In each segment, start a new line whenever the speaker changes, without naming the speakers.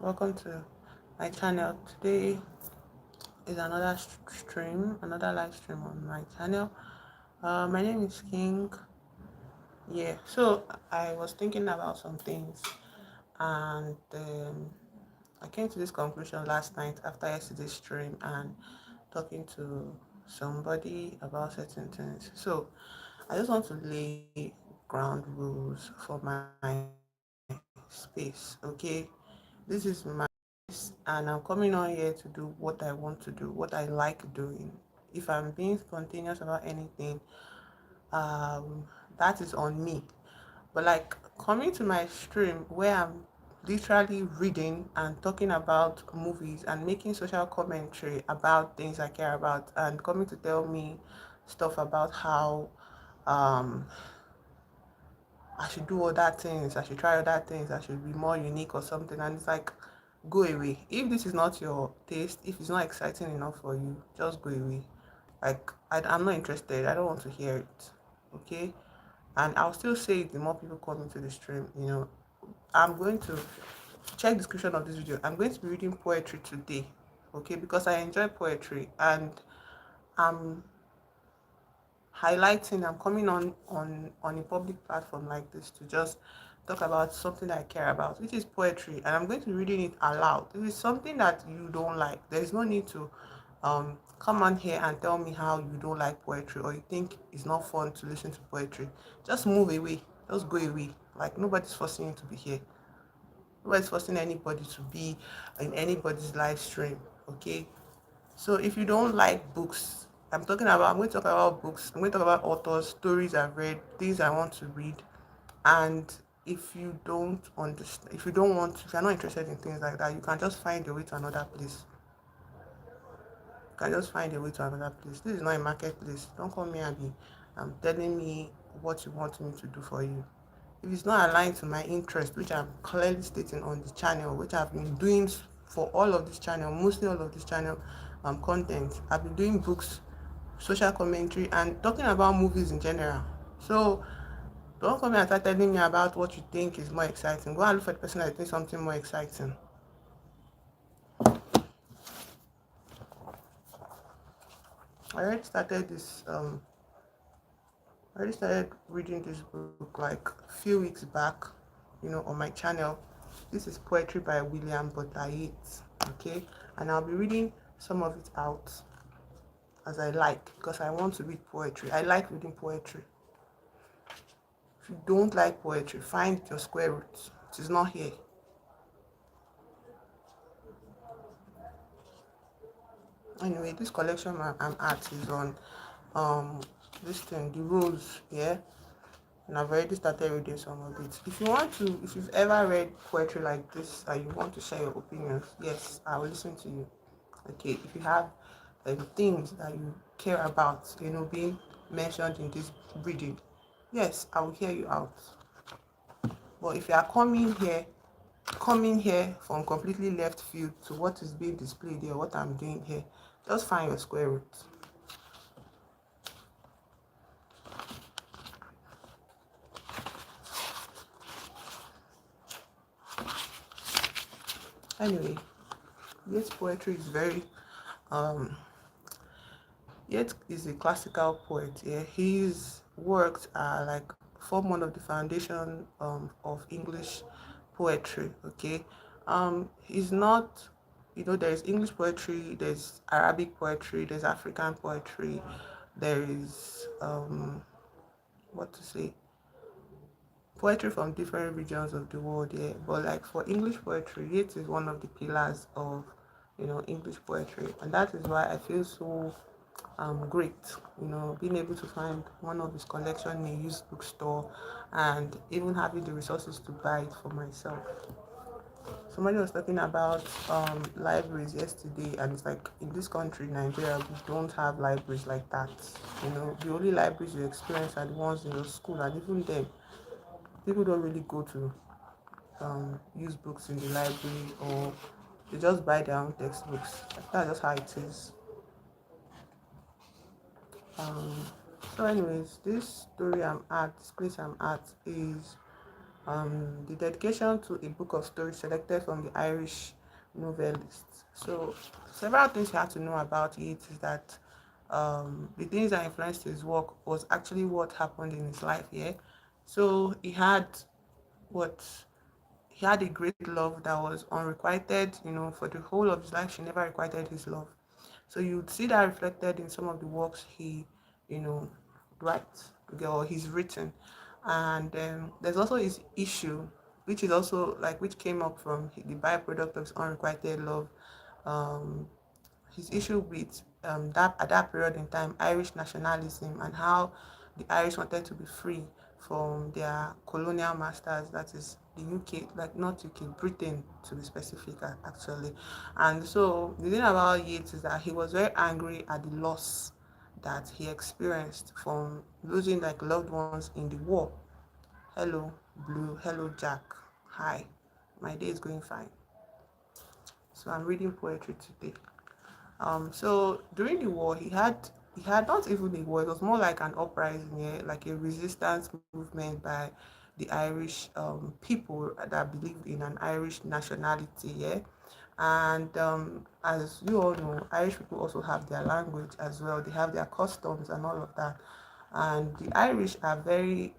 Welcome to my channel. Today is another stream, another live stream on my channel. My name is King. Yeah, so I was thinking about some things, and I came to this conclusion last night after yesterday's stream and talking to somebody about certain things. So I just want to lay ground rules for my space, okay? This is my and I'm coming on here to do what I want to do, what I like doing. If I'm being spontaneous about anything, um, that is on me. But like coming to my stream where I'm literally reading and talking about movies and making social commentary about things I care about and coming to tell me stuff about how um I should do other things, I should try other things, I should be more unique or something. And it's like, go away. If this is not your taste, if it's not exciting enough for you, just go away. Like, I'm not interested. I don't want to hear it. Okay? And I'll still say it the more people come into the stream, I'm going to check the description of this video. I'm going to be reading poetry today. Okay? Because I enjoy poetry and I'm highlighting, I'm coming on a public platform like this to just talk about something I care about, which is poetry, and I'm going to be reading it aloud. If it's something that you don't like, there's no need to come on here and tell me how you don't like poetry or you think it's not fun to listen to poetry. Just move away, just go away. Like, nobody's forcing you to be here, nobody's forcing anybody to be in anybody's live stream. Okay, so if you don't like books, I'm going to talk about books. I'm going to talk about authors, stories I've read, things I want to read. And if you don't understand, if you're not interested in things like that, you can just find your way to another place. You can just find your way to another place. This is not a marketplace. Don't come here and be telling me what you want me to do for you. If it's not aligned to my interest, which I'm clearly stating on the channel, which I've been doing for all of this channel, mostly all of this channel content, I've been doing books, social commentary, and talking about movies in general. So don't come here and start telling me about what you think is more exciting. Go and look for the person that thinks something more exciting. I already started this I already started reading this book like a few weeks back, on my channel. This is poetry by William Butler Yeats, okay? And I'll be reading some of it out as I like because I want to read poetry. I like reading poetry. If you don't like poetry, find your square root. It is not here. Anyway, this collection I'm at is on um this thing, the rules, yeah. And I've already started reading some of it. If you've ever read poetry like this and you want to share your opinions, yes, I will listen to you. Okay, if you have things that you care about, being mentioned in this reading, yes, I will hear you out. But if you are coming here from completely left field to what is being displayed here, what I'm doing here, just find your square root. Anyway, Yeats poetry is very um Yeats is a classical poet. Yeah, his works are like form one of the foundation of English poetry. Okay, he's not. There's English poetry, there's Arabic poetry, there's African poetry, there is what to say, poetry from different regions of the world. Yeah, but like for English poetry, Yeats is one of the pillars of English poetry, and that is why I feel so great, being able to find one of his collection in a used bookstore and even having the resources to buy it for myself. Somebody was talking about libraries yesterday, and it's like in this country, Nigeria, we don't have libraries like that. The only libraries you experience are the ones in your school, and even then, people don't really go to use books in the library, or they just buy their own textbooks. That's just how it is. Um, so anyways, this place I'm at is the dedication to a book of stories selected from the Irish novelists. So several things you have to know about Yeats is that the things that influenced his work was actually what happened in his life here. So what he had a great love that was unrequited, for the whole of his life she never requited his love. So you'd see that reflected in some of the works he, you know, writes or he's written. And there's also his issue, which is also like which came up from the byproduct of his unrequited love. Um, his issue with that at that period in time Irish nationalism and how the Irish wanted to be free from their colonial masters, that is the UK, like not UK, Britain to be specific actually. And so the thing about Yeats is that he was very angry at the loss that he experienced from losing like loved ones in the war. Hello Blue, hello Jack, hi, my day is going fine. So I'm reading poetry today. So during the war, he had not even a war. It was more like an uprising, yeah, like a resistance movement by the Irish people that believed in an Irish nationality, yeah. And as you all know, Irish people also have their language as well. They have their customs and all of that. And the Irish are very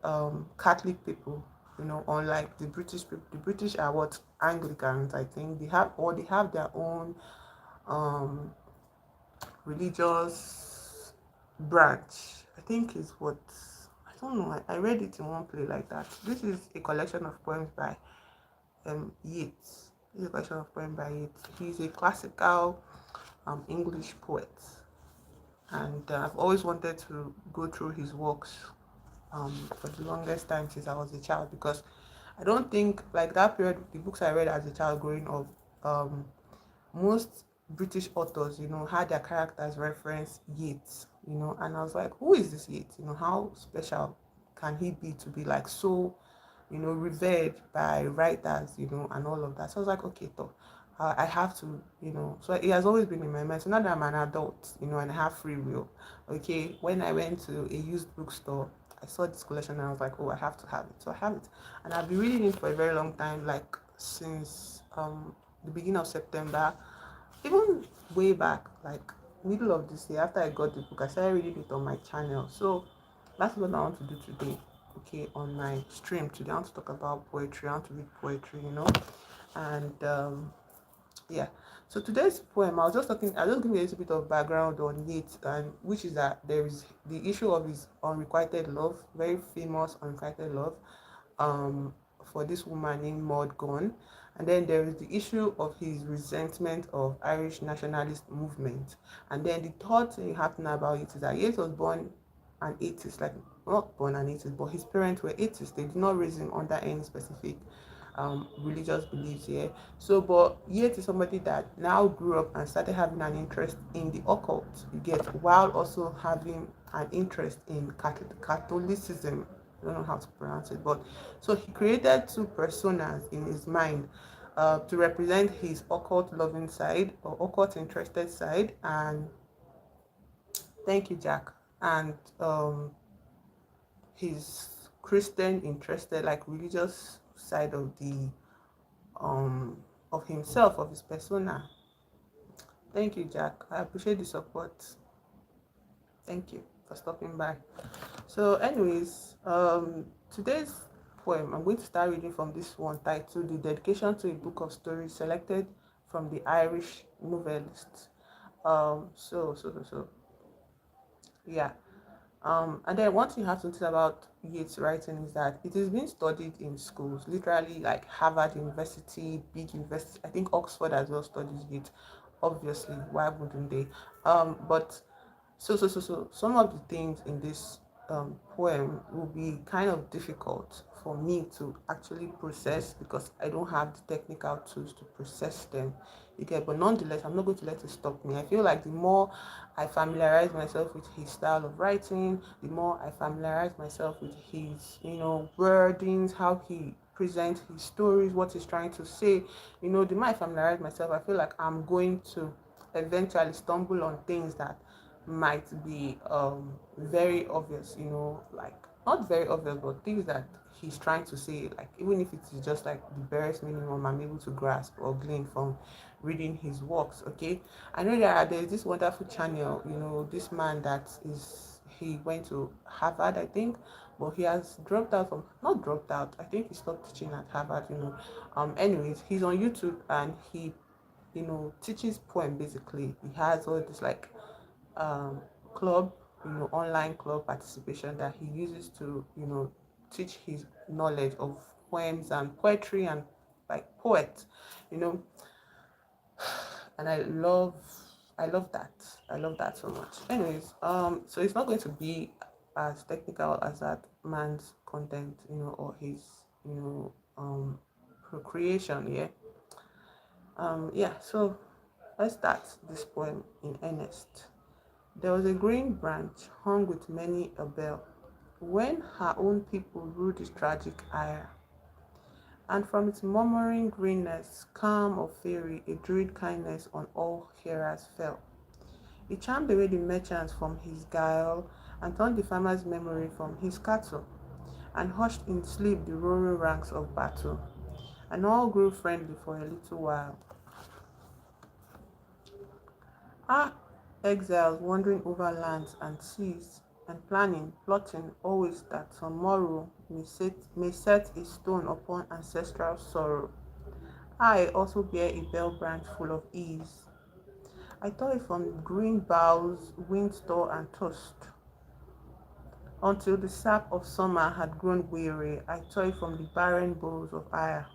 Catholic people, unlike the British people. The British are what Anglicans, I think. They have their own um religious branch. I think is what I don't know. I read it in one place like that. This is a collection of poems by Yeats. This is a collection of poems by Yeats. He's a classical English poet, and I've always wanted to go through his works for the longest time since I was a child, because I don't think like that period, the books I read as a child growing up, most British authors, had their characters reference Yeats, and I was like, who is this Yeats? How special can he be to be like so, revered by writers, and all of that. So I was like, okay, so I have to, so it has always been in my mind. So now that I'm an adult, and I have free will, okay, when I went to a used bookstore, I saw this collection and I was like, oh, I have to have it. So I have it. And I've been reading it for a very long time, like since the beginning of September, even way back, like middle of this year, after I got the book, I started reading it on my channel. So that's what I want to do today. Okay, on my stream today, I want to talk about poetry. I want to read poetry, and yeah. So today's poem, I'll just give you a little bit of background on Yeats, and which is that there is the issue of his unrequited love, very famous unrequited love, um, for this woman named Maud Gonne. And then there is the issue of his resentment of Irish nationalist movement. And then the third thing happening about it is that Yeats was born an atheist, like not born an atheist, but his parents were atheists. They did not raise him under any specific religious beliefs here. So, but Yeats is somebody that now grew up and started having an interest in the occult, you get, while also having an interest in Catholicism. I don't know how to pronounce it, but so he created two personas in his mind to represent his occult loving side or occult interested side, and thank you, Jack, and his Christian interested, like religious side um of himself, of his persona. Thank you, Jack. I appreciate the support. Thank you for stopping by. So, anyways, today's poem, I'm going to start reading from this one titled The Dedication to a Book of Stories selected from the Irish novelists. So, yeah. And then one thing you have to think about Yeats writing is that it is being studied in schools, literally like Harvard University, big university. I think Oxford as well studies Yeats. Obviously, why wouldn't they? But so some of the things in this poem will be kind of difficult for me to actually process because I don't have the technical tools to process them. Okay, but nonetheless, I'm not going to let it stop me. I feel like the more I familiarize myself with his style of writing, the more I familiarize myself with his, wordings, how he presents his stories, what he's trying to say, the more I familiarize myself, I feel like I'm going to eventually stumble on things that might be very obvious, like not very obvious, but things that he's trying to say, like even if it is just like the barest minimum I'm able to grasp or glean from reading his works. Okay, I know there's this wonderful channel, this man that is he went to Harvard, I think, but he has dropped out from not dropped out. I think he stopped teaching at Harvard. Anyways, he's on YouTube and he teaches poem basically. He has all this like um, club, online club participation that he uses to, teach his knowledge of poems and poetry and like poet, you know, and I love that. I love that so much. Anyways, so it's not going to be as technical as that man's content, or his, procreation, yeah. Yeah, so let's start this poem in earnest. There was a green branch hung with many a bell, when her own people ruled this tragic ire, and from its murmuring greenness, calm of fairy, a druid kindness on all hearers fell. It charmed away the merchant from his guile, and turned the farmer's memory from his cattle, and hushed in sleep the roaring ranks of battle, and all grew friendly for a little while. Ah, exiles wandering over lands and seas, and planning, plotting always that tomorrow may set a stone upon ancestral sorrow. I also bear a bell branch full of ease. I toil from green boughs, wind store and toast, until the sap of summer had grown weary. I toil from the barren boughs of ire,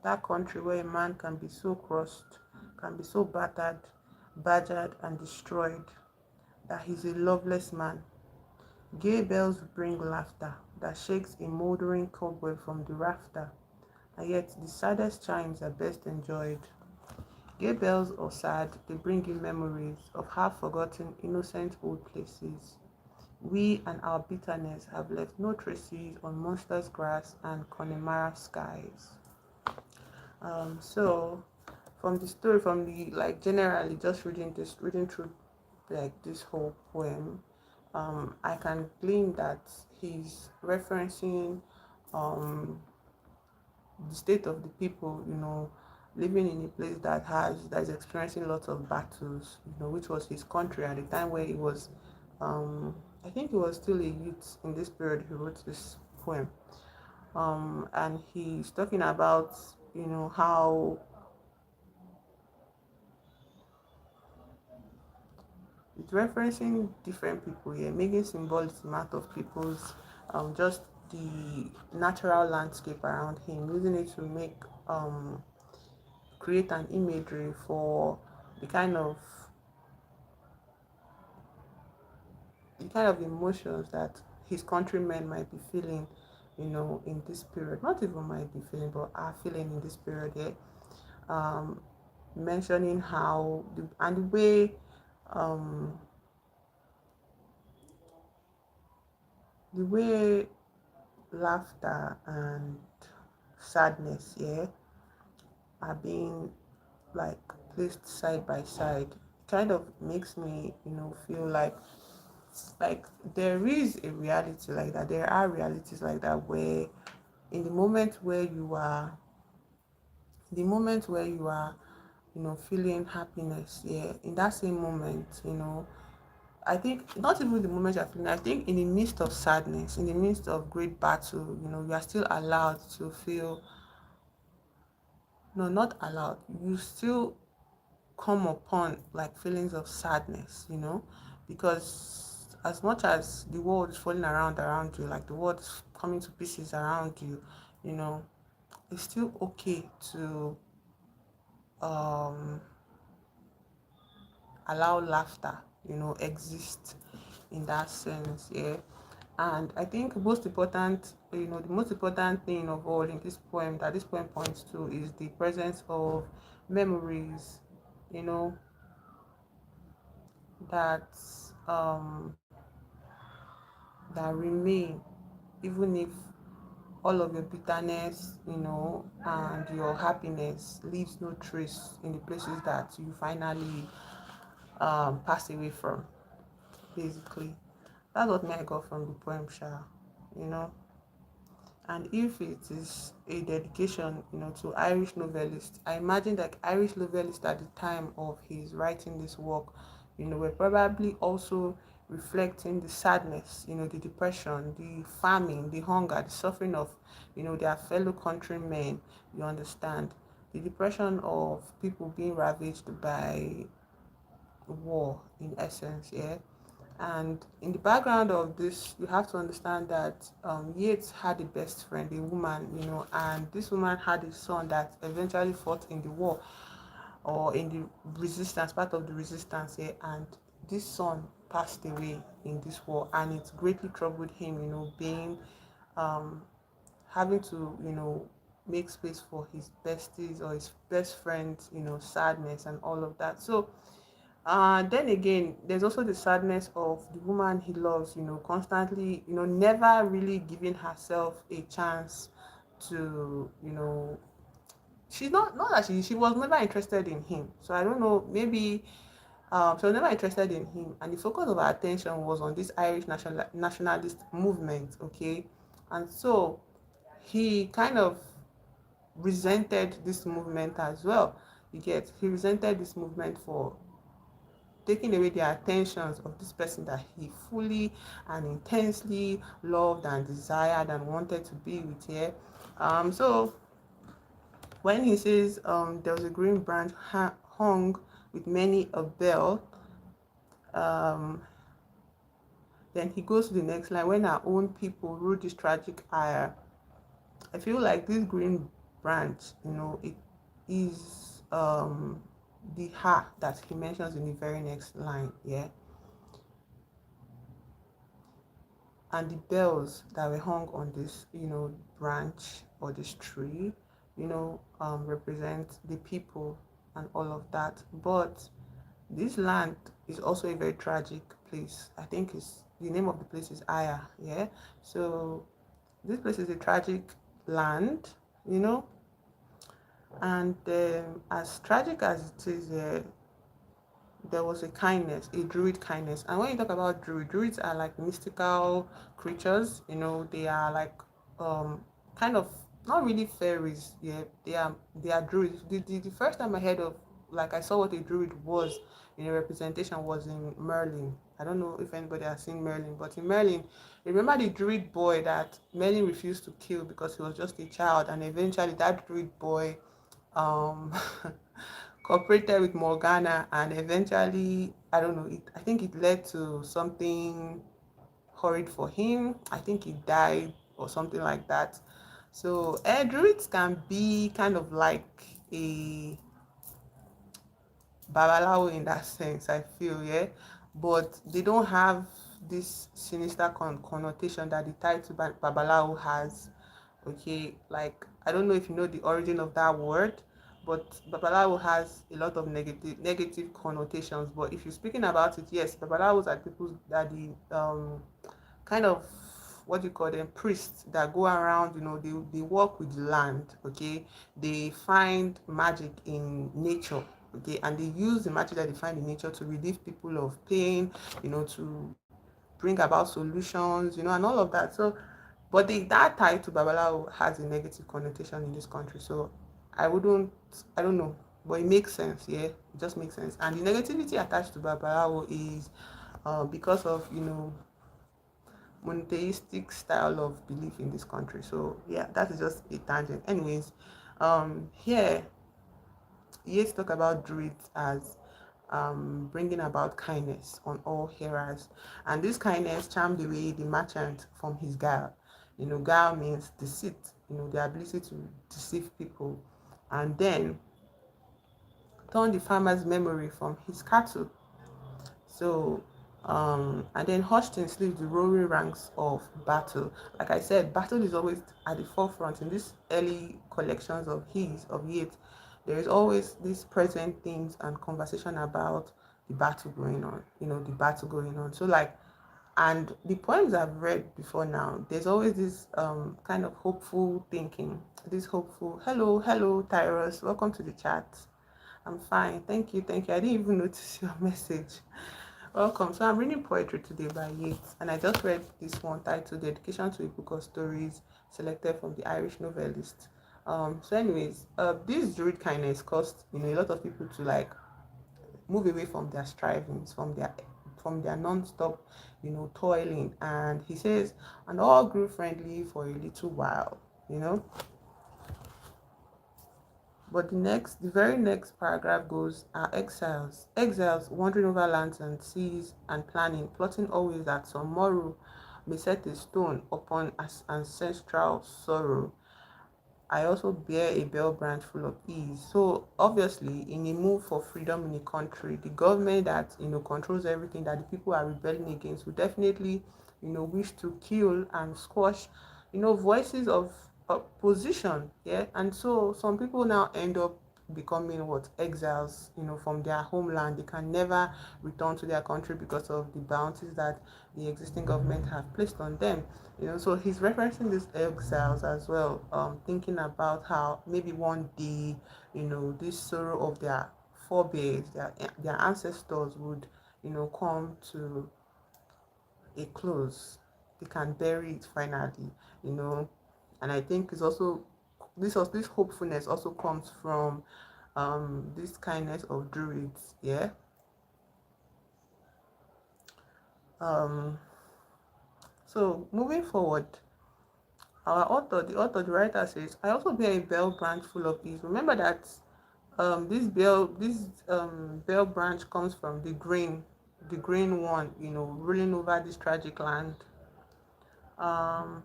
that country where a man can be so crossed, can be so battered, badgered, and destroyed, that he's a loveless man. Gay bells bring laughter that shakes a mouldering cobweb from the rafter, and yet the saddest chimes are best enjoyed. Gay bells or sad, they bring you memories of half-forgotten innocent old places. We and our bitterness have left no traces on monsters' grass and Connemara skies. So from the story, from the like generally just reading through like this whole poem, I can glean that he's referencing um the state of the people, living in a place that is experiencing lots of battles, which was his country at the time where he was, I think he was still a youth in this period. He wrote this poem, and he's talking about, how it's referencing different people here, making symbolism out of people's, just the natural landscape around him, using it to make create an imagery for the kind of the kind of emotions that his countrymen might be feeling, in this period. Not even might be feeling, but are feeling in this period here. Um, Mentioning how and the way um the way laughter and sadness, yeah, are being like placed side by side. Kind of makes me, feel like there is a reality like that. There are realities like that where in the moment where you are, feeling happiness, yeah, in that same moment, I think not even the moment you're feeling, I think in the midst of sadness, in the midst of great battle, you are still allowed to feel, no, not allowed, you still come upon like feelings of sadness, because as much as the world is falling around you, like the world is coming to pieces around you, you know it's still okay to um allow laughter, exist in that sense, yeah. And I think the most important thing of all in this poem that this poem points to is the presence of memories, you know that um that remain, even if all of your bitterness, and your happiness leaves no trace in the places that you finally pass away from. Basically, that's what I got from the poem, Sha. you know. And if it is a dedication, to Irish novelists, I imagine that Irish novelists at the time of his writing this work, were probably also reflecting the sadness, the depression, the famine, the hunger, the suffering of, their fellow countrymen. You understand? The depression of people being ravaged by war, in essence, yeah. And in the background of this, you have to understand that Yeats had a best friend, a woman, and this woman had a son that eventually fought in the war or in the resistance, part of the resistance here. And this son passed away in this war, and it greatly troubled him, being um, having to, make space for his besties or his best friends, sadness and all of that. So then again, there's also the sadness of the woman he loves, constantly, never really giving herself a chance to, she's not that she was never interested in him. So I don't know, maybe she was never interested in him, and the focus of her attention was on this Irish nationalist movement, okay? And so he kind of resented this movement as well. He resented this movement for taking away the attentions of this person that he fully and intensely loved and desired and wanted to be with here. So when he says there was a green branch hung with many a bell, um, then he goes to the next line. When our own people rule this tragic ire, I feel like this green branch, it is the ha that he mentions in the very next line. Yeah. And the bells that were hung on this branch or this tree represent the people and all of that. But this land is also a very tragic place. I think it's the name of the place is Aya. Yeah, so this place is a tragic land, and as tragic as it is, there was a kindness, a druid kindness. And when you talk about druids are like mystical creatures, they are like kind of not really fairies, yeah, they are druids. The first time I heard of, like, I saw what a druid was in a representation was in Merlin. I don't know if anybody has seen Merlin, but in Merlin, remember the druid boy that Merlin refused to kill because he was just a child, and eventually that druid boy um cooperated with Morgana, and eventually, I don't know, I think it led to something horrid for him. I think he died or something like that. So druids can be kind of like a babalawo in that sense, I feel, yeah, but they don't have this sinister connotation that the title babalawo has. Okay, like, I don't know if you know the origin of that word, but babalawo has a lot of negative connotations. But if you're speaking about it, yes, babalawos are people that the kind of, what do you call them, priests that go around, they work with land, okay, they find magic in nature, okay, and they use the magic that they find in nature to relieve people of pain, to bring about solutions, and all of that. So but that title babalawo has a negative connotation in this country. So I wouldn't, I don't know, but it makes sense. Yeah, it just makes sense. And the negativity attached to babalawo is because of monotheistic style of belief in this country. So yeah, that is just a tangent. Anyways, here Yeats talk about druids as bringing about kindness on all hearers, and this kindness charmed away the merchant from his guile. Guile means deceit. The ability to deceive people, and then turn the farmer's memory from his cattle. So, and then hushed in sleep the roaring ranks of battle. Like I said, battle is always at the forefront in these early collections of Yeats. There is always these present themes and conversation about the battle going on. The battle going on. So, like, and the poems I've read before now, there's always this kind of hopeful thinking. This hopeful, hello, Tyrus, welcome to the chat. I'm fine, thank you. I didn't even notice your message. Welcome. So I'm reading poetry today by Yeats, and I just read this one titled "Dedication to a Book of Stories," selected from the Irish novelist. This druid kindness caused a lot of people to like move away from their strivings, from their non-stop, toiling. And he says, and all grew friendly for a little while, you know. But the very next paragraph goes, are exiles wandering over lands and seas and planning, plotting always that some morrow may set a stone upon ancestral sorrow. I also bear a bell branch full of ease. So obviously, in a move for freedom in a country, the government that controls everything that the people are rebelling against will definitely wish to kill and squash voices of opposition. Yeah, and so some people now end up becoming what exiles from their homeland. They can never return to their country because of the bounties that the existing government have placed on them. So he's referencing these exiles as well, thinking about how maybe one day this sorrow of their forebears, their ancestors would come to a close. They can bury it finally, you know and I think it's also this hopefulness also comes from this kindness of druids. Yeah. um so moving forward, the writer says, I also bear a bell branch full of ease. Remember that this bell branch comes from the green one, ruling over this tragic land. um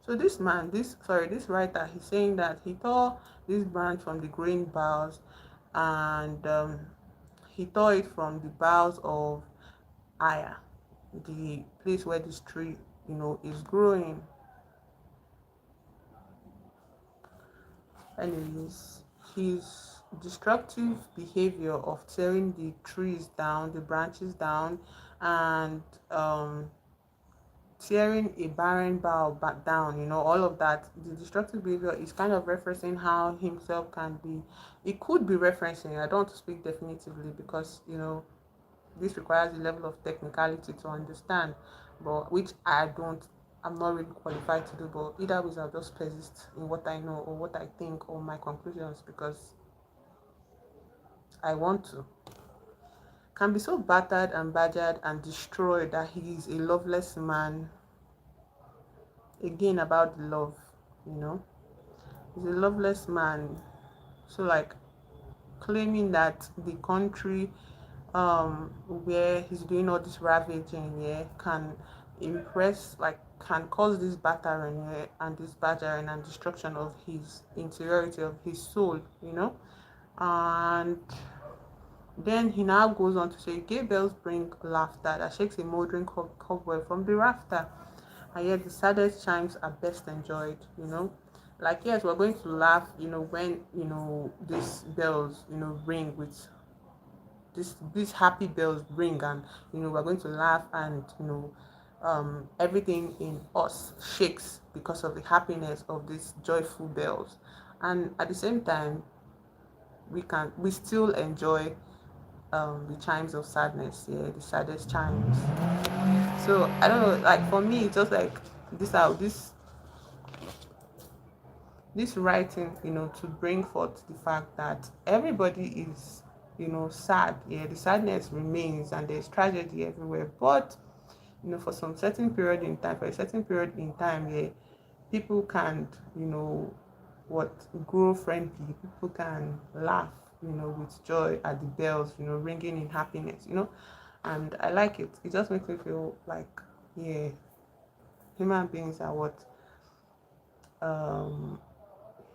so this writer, he's saying that he tore this branch from the green boughs, and he tore it from the boughs of hiya, the place where this tree is growing. Anyways, his destructive behavior of tearing the trees down, the branches down, and tearing a barren bough back down, all of that, the destructive behavior is kind of referencing how himself can be. It could be referencing, I don't want to speak definitively because this requires a level of technicality to understand, but which I'm not really qualified to do. But either ways, I'll just persist in what I know or what I think or my conclusions because I want to. Can be so battered and badgered and destroyed that he is a loveless man. Again, about love, you know, he's a loveless man. So, like, claiming that the country where he's doing all this ravaging, yeah, can can cause this battering, yeah, and this badgering and destruction of his interiority, of his soul. And then he now goes on to say, gay bells bring laughter that shakes a moldering cobweb from the rafter, and yet the saddest chimes are best enjoyed. Like, yes, we're going to laugh when these bells ring with these happy bells ring, and we're going to laugh, and everything in us shakes because of the happiness of these joyful bells. And at the same time, we still enjoy the chimes of sadness, yeah, the saddest chimes. So I don't know, like, for me, it's just like this writing, to bring forth the fact that everybody is, sad. Yeah, the sadness remains and there's tragedy everywhere. But, for some certain period in time, for a certain period in time, yeah, people can, what grow friendly. People can laugh, with joy at the bells, ringing in happiness. And I like it. It just makes me feel like, yeah, human beings are what um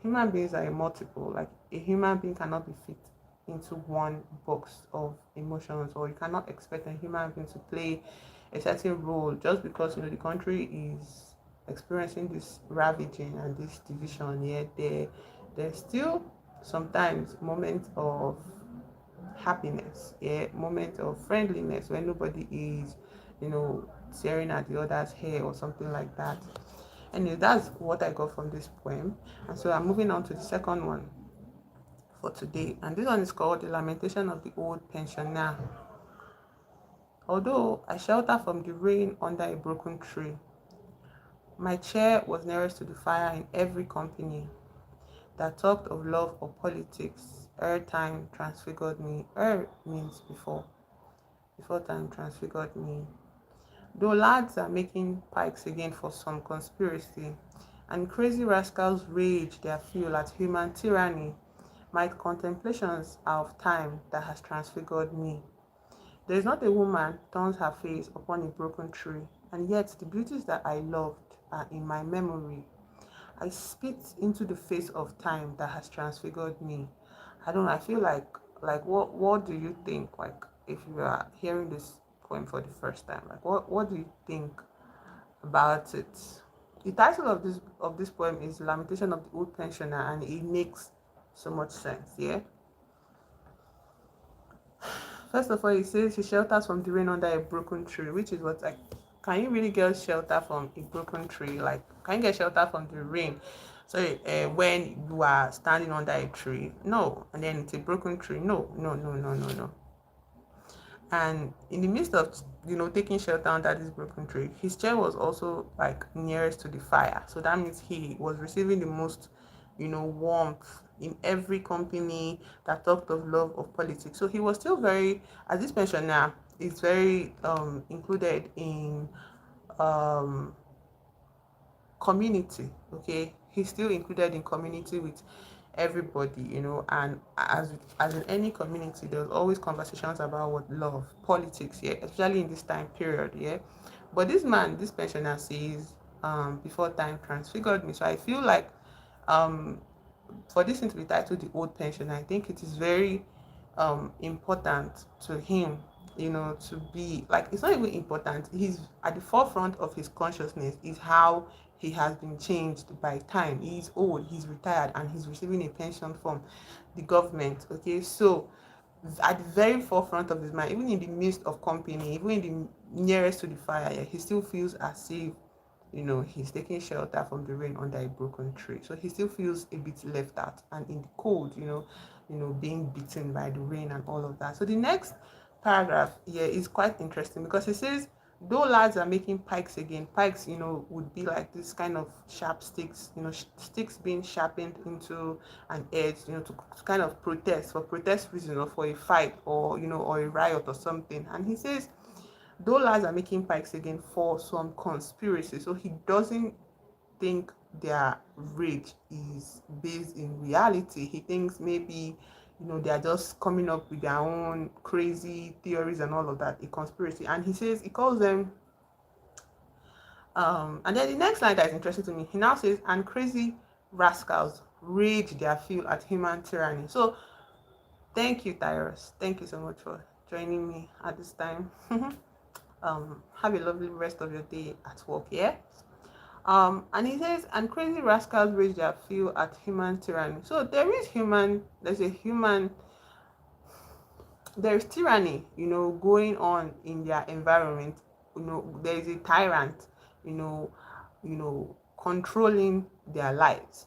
human beings are a multiple. Like, a human being cannot be fit into one box of emotions, or you cannot expect a human being to play a certain role just because the country is experiencing this ravaging and this division. Yet there's still sometimes moments of happiness, yeah, moment of friendliness when nobody is tearing at the other's hair or something like that. Anyway, that's what I got from this poem. And so I'm moving on to the second one for today. And this one is called The Lamentation of the Old Pensioner. Although I shelter from the rain under a broken tree, my chair was nearest to the fire in every company that talked of love or politics. Ere time transfigured me. Ere means before. Before time transfigured me. Though lads are making pikes again for some conspiracy, and crazy rascals rage their fuel at human tyranny, my contemplations are of time that has transfigured me. There is not a woman turns her face upon a broken tree, and yet the beauties that I loved are in my memory. I spit into the face of time that has transfigured me. I don't know, I feel like what do you think? Like if you are hearing this poem for the first time, like what do you think about it? The title of this poem is Lamentation of the Old Pensioner, and it makes so much sense, yeah. First of all, it says he shelters from the rain under a broken tree, which is what like, can you really get shelter from a broken tree? Like, can you get shelter from the rain? So, when you are standing under a tree, no, and then it's a broken tree, no, no, no, no, no, no. And in the midst of taking shelter under this broken tree, his chair was also like nearest to the fire. So that means he was receiving the most warmth in every company that talked of love of politics. So he was still very, as this pensioner is very included in um community. Okay, he's still included in community with everybody, and as in any community, there's always conversations about what love, politics, yeah, especially in this time period, yeah. But this pensioner says, before time transfigured me. So I feel like um for this thing to be titled The Old Pensioner, I think it is very important to him, to be like, it's not even important, he's at the forefront of his consciousness is how he has been changed by time. He's old, he's retired, and he's receiving a pension from the government. Okay, so at the very forefront of his mind, even in the midst of company, even in the nearest to the fire, yeah, he still feels as if he's taking shelter from the rain under a broken tree. So he still feels a bit left out and in the cold, being beaten by the rain and all of that. So the next paragraph here is quite interesting because it says, though lads are making pikes again, pikes, would be like this kind of sharp sticks, sticks being sharpened into an edge, to kind of protest, for protest reason, or for a fight, or, or a riot or something. And he says, though lads are making pikes again for some conspiracy. So he doesn't think their rage is based in reality. He thinks maybe they are just coming up with their own crazy theories and all of that, a conspiracy. And he says, he calls them and then the next line that is interesting to me, he now says, and crazy rascals rage their fill at human tyranny. So thank you, Tyrus, thank you so much for joining me at this time. Have a lovely rest of your day at work, yeah. And he says, and crazy rascals rage their fill at human tyranny. So there's tyranny, going on in their environment. There is a tyrant, you know, controlling their lives,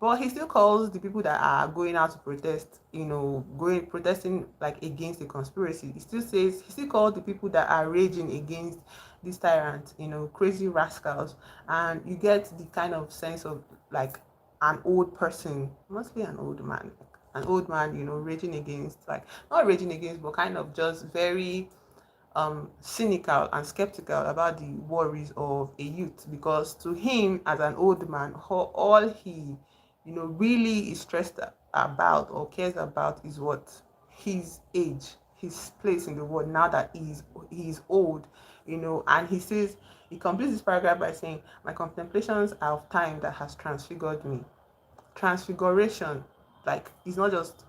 but he still calls the people that are going out to protest, going protesting like against the conspiracy. He still calls the people that are raging against this tyrant, crazy rascals. And you get the kind of sense of like an old person, mostly an old man, raging against, like not raging against, but kind of just very cynical and skeptical about the worries of a youth, because to him as an old man, all he really is stressed about or cares about is what his age, his place in the world now that he's old, and he completes this paragraph by saying, my contemplations are of time that has transfigured me. Transfiguration, like, it's not just,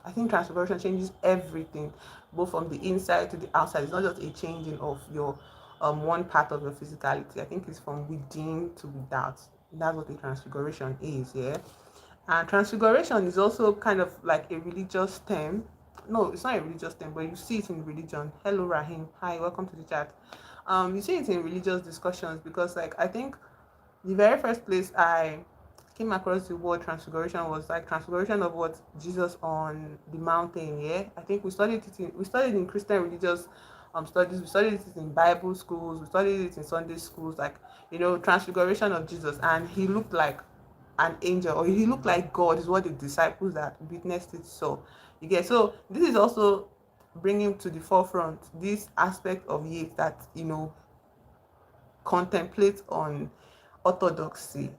I think transformation changes everything, both from the inside to the outside. It's not just a changing of your one part of your physicality. I think it's from within to without. That's what a transfiguration is, yeah. And transfiguration is also kind of like a religious term. No, it's not a religious term, but you see it in religion. Hello, Rahim. Hi, welcome to the chat. You see it in religious discussions because, like, I think the very first place I came across the word transfiguration was like transfiguration of what Jesus on the mountain. Yeah, I think we studied in Christian religious studies. We studied it in Bible schools. We studied it in Sunday schools. Like, transfiguration of Jesus, and he looked like an angel, or he looked like God, is what the disciples that witnessed it saw. You get, so this is also bringing to the forefront this aspect of Yeats that contemplate on orthodoxy.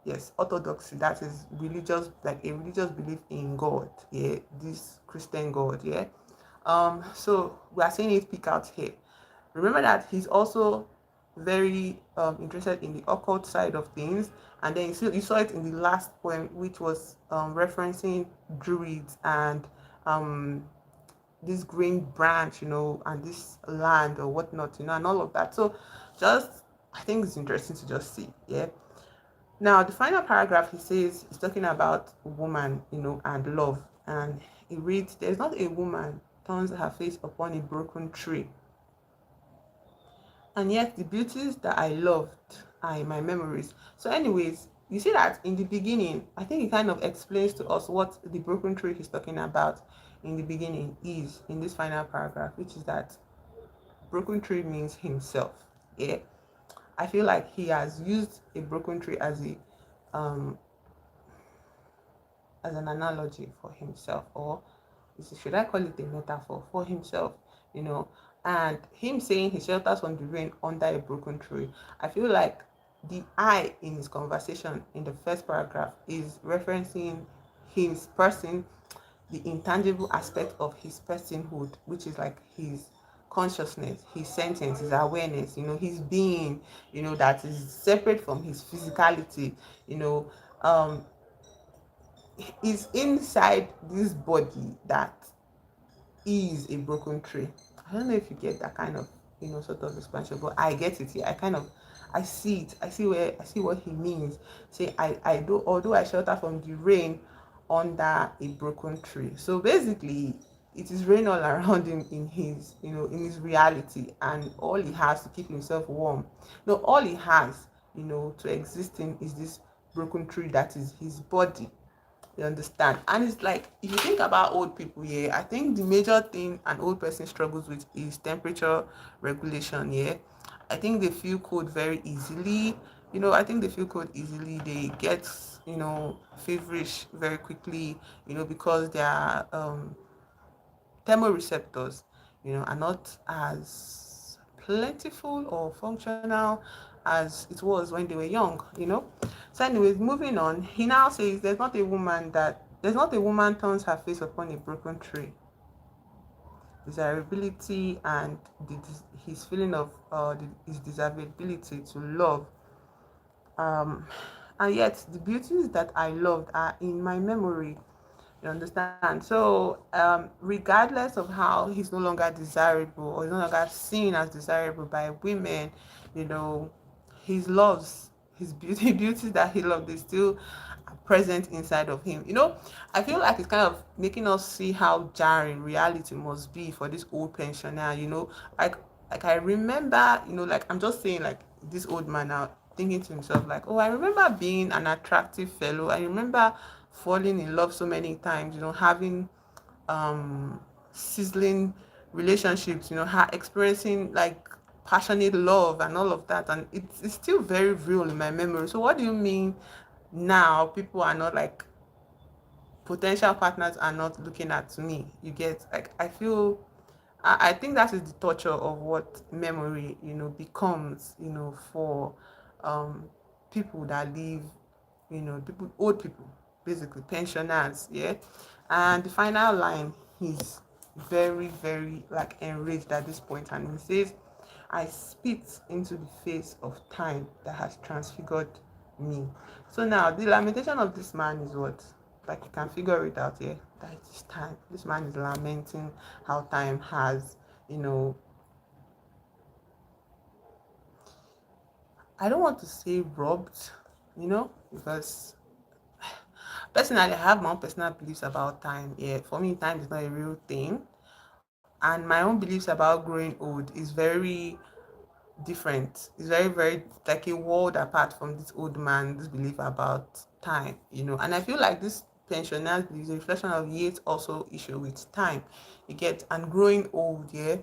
Yes, orthodoxy, that is religious, like a religious belief in God. Yeah, this Christian God. Yeah. So we are seeing it pick out here. Remember that he's also very interested in the occult side of things, and then you saw it in the last poem, which was referencing druids and um this green branch, and this land or whatnot, and all of that. So just, I think it's interesting to just see. Yeah. Now, the final paragraph, he says, he's talking about woman, and love. And he reads, there's not a woman turns her face upon a broken tree. And yet the beauties that I loved are in my memories. So anyways, you see that in the beginning, I think he kind of explains to us what the broken tree he's talking about in the beginning is in this final paragraph, which is that broken tree means himself. Yeah. I feel like he has used a broken tree um as an analogy for himself, or should I call it a metaphor for himself, and him saying he shelters from the rain under a broken tree. I feel like the I in his conversation in the first paragraph is referencing his person, the intangible aspect of his personhood, which is like his consciousness, his sentence, his awareness, his being, that is separate from his physicality, um is inside this body that is a broken tree. I don't know if you get that kind of sort of expansion, but I get it here. I see it. I see what he means. Say I do, although I shelter from the rain under a broken tree. So basically it is rain all around him in his in his reality, and all he has to keep himself warm. No, all he has, to exist in is this broken tree that is his body. You understand? And it's like, if you think about old people, yeah, I think the major thing an old person struggles with is temperature regulation. Yeah, I think they feel cold very easily. I think they feel cold easily. They get feverish very quickly. Because their thermoreceptors are not as plentiful or functional as it was when they were young. So anyways, moving on, he now says there's not a woman turns her face upon a broken tree. Desirability and his feeling of his desirability to love, um and yet the beauties that I loved are in my memory. You understand? So, regardless of how he's no longer desirable, or he's no longer seen as desirable by women, you know, his loves, his beauty, beauties that he loved is still present inside of him. I feel like it's kind of making us see how jarring reality must be for this old pensioner. Like I remember, like I'm just saying, like this old man now thinking to himself, like, oh, I remember being an attractive fellow. I remember falling in love so many times, having sizzling relationships, experiencing like passionate love and all of that, and it's still very real in my memory. So what do you mean now people are not like, potential partners are not looking at me? You get, like, I feel, I think that is the torture of what memory becomes, for um people that live, people, old people, basically pensioners. Yeah. And the final line, he's very, very like enraged at this point, and he says, I spit into the face of time that has transfigured me. So now the lamentation of this man is what, like, you can figure it out here, that it is time. This man is lamenting how time has, you know I don't want to say robbed, because personally, I have my own personal beliefs about time. Yeah, for me, time is not a real thing, and my own beliefs about growing old is very different. It's very, very like a world apart from this old man, this belief about time, And I feel like this pensioners is a reflection of Yeats also issue with time. You get and growing old, yeah.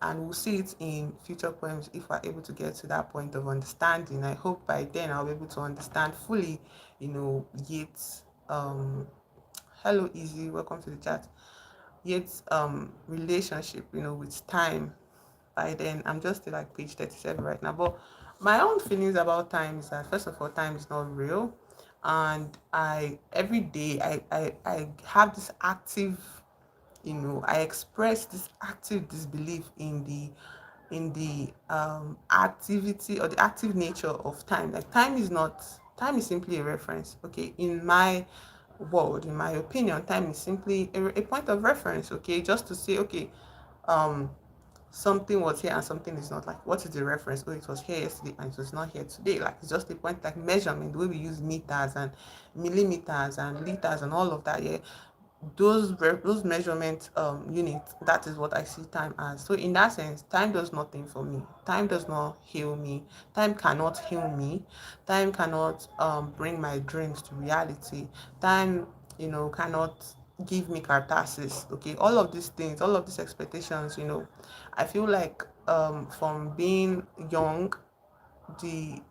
And we'll see it in future poems if we're able to get to that point of understanding. I hope by then I'll be able to understand fully, Yeats. Hello, Easy, welcome to the chat. Yeats relationship, with time. By then I'm just still like page 37 right now, but my own feelings about time is that first of all, time is not real. And I every day I have this active, I express this active disbelief in the activity or the active nature of time. Like time is simply a reference. Okay, in my world, in my opinion, time is simply a point of reference. Okay, just to say, okay, um something was here and something is not. Like, what is the reference? Oh, it was here yesterday and it was not here today. Like, it's just a point, like measurement, the way we use meters and millimeters and liters and all of that. Yeah, those measurement units, that is what I see time as. So in that sense, time does nothing for me. Time does not heal me. Time cannot heal me. Time cannot bring my dreams to reality. Time, cannot give me catharsis. Okay, all of these things, all of these expectations, I feel like from being young, the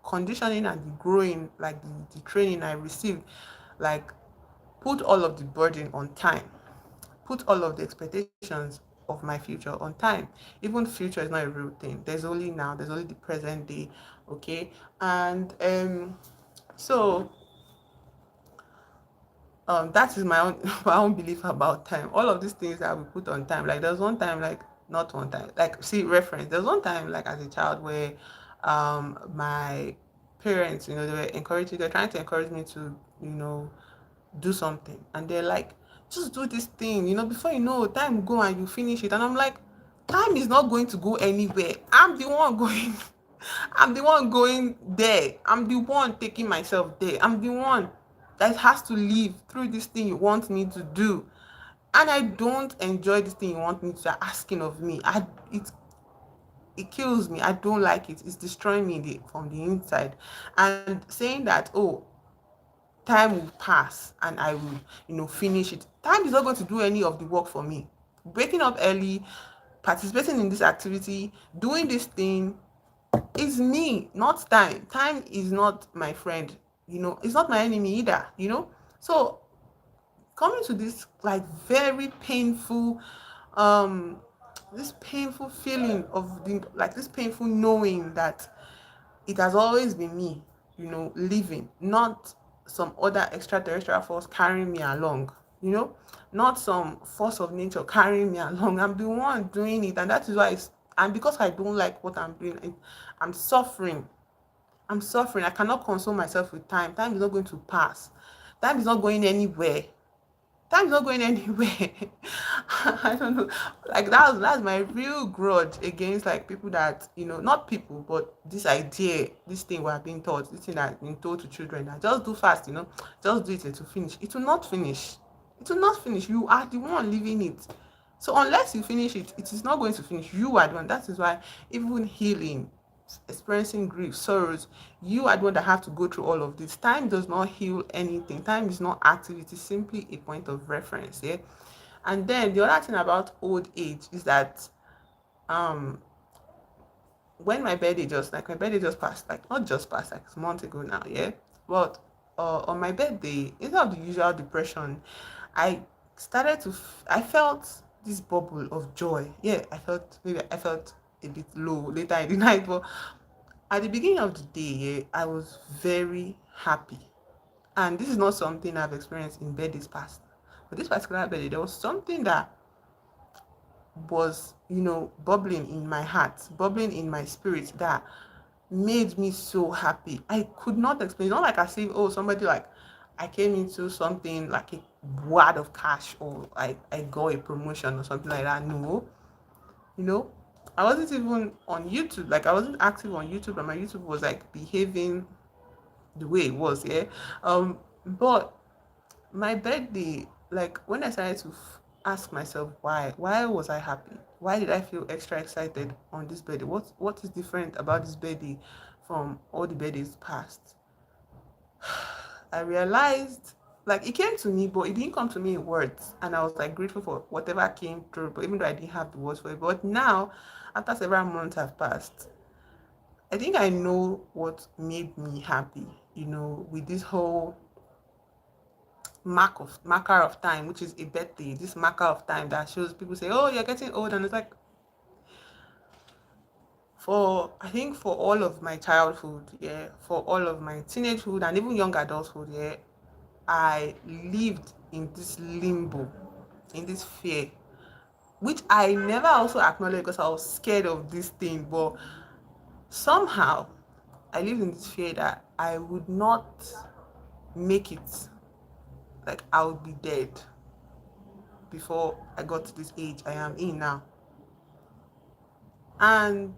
conditioning and the growing, like the training I received, like put all of the burden on time, put all of the expectations of my future on time. Even future is not a real thing. There's only now, there's only the present day. Okay. And so that is my own my own belief about time. All of these things that we put on time, like there's one time, like not one time, like see reference, there's one time like as a child where my parents, they're trying to encourage me to, do something, and they're like, just do this thing, before you know, time will go and you finish it. And I'm like, time is not going to go anywhere. I'm the one going I'm the one going there. I'm the one taking myself there. I'm the one that has to live through this thing you want me to do. And I don't enjoy this thing you want me to asking of me. It kills me. I don't like it. It's destroying me from the inside. And saying that, oh, time will pass and I will, finish it. Time is not going to do any of the work for me. Waking up early, participating in this activity, doing this thing is me, not time. Time is not my friend, it's not my enemy either. So coming to this like very painful, um, this painful feeling of this painful knowing that it has always been me, living, not some other extraterrestrial force carrying me along, not some force of nature carrying me along. I'm the one doing it, and that is why and because I don't like what I'm doing, I'm suffering. I'm suffering. I cannot console myself with time. Time is not going to pass. Time is not going anywhere. Time's not going anywhere. I don't know. Like that's my real grudge against like people that, not people, but this idea, this thing we are being taught, this thing that being told to children that just do fast, just do it to finish. It will not finish. It will not finish. You are the one living it. So unless you finish it, it is not going to finish. You are the one. That is why even healing, experiencing grief, sorrows, you are the one that have to go through all of this. Time does not heal anything. Time is not active. It is simply a point of reference. Yeah. And then the other thing about old age is that um when my birthday just passed, like not just passed, like a month ago now, yeah. But on my birthday, instead of the usual depression, I I felt this bubble of joy. Yeah, I felt a bit low later in the night, but at the beginning of the day, yeah, I was very happy. And this is not something I've experienced in birthdays past. But this particular birthday, there was something that was, bubbling in my heart, bubbling in my spirit that made me so happy. I could not explain. It's not like I say, oh, somebody like I came into something like a wad of cash or I got a promotion or something like that. No, you know, I wasn't even on YouTube. Like I wasn't active on YouTube, and my YouTube was like behaving the way it was. Yeah. But my birthday, like when I started to ask myself why. Why was I happy? Why did I feel extra excited on this birthday? What is different about this birthday from all the birthdays past? I realized, like, it came to me, but it didn't come to me in words. And I was like grateful for whatever came through, but even though I didn't have the words for it. But now, after several months have passed, I think I know what made me happy, with this whole marker of time, which is a birthday, this marker of time that shows people say, oh, you're getting old. And it's like, I think for all of my childhood, yeah, for all of my teenagehood and even young adulthood, yeah, I lived in this limbo, in this fear, which I never also acknowledged because I was scared of this thing. But somehow I lived in this fear that I would not make it, like I would be dead before I got to this age I am in now. And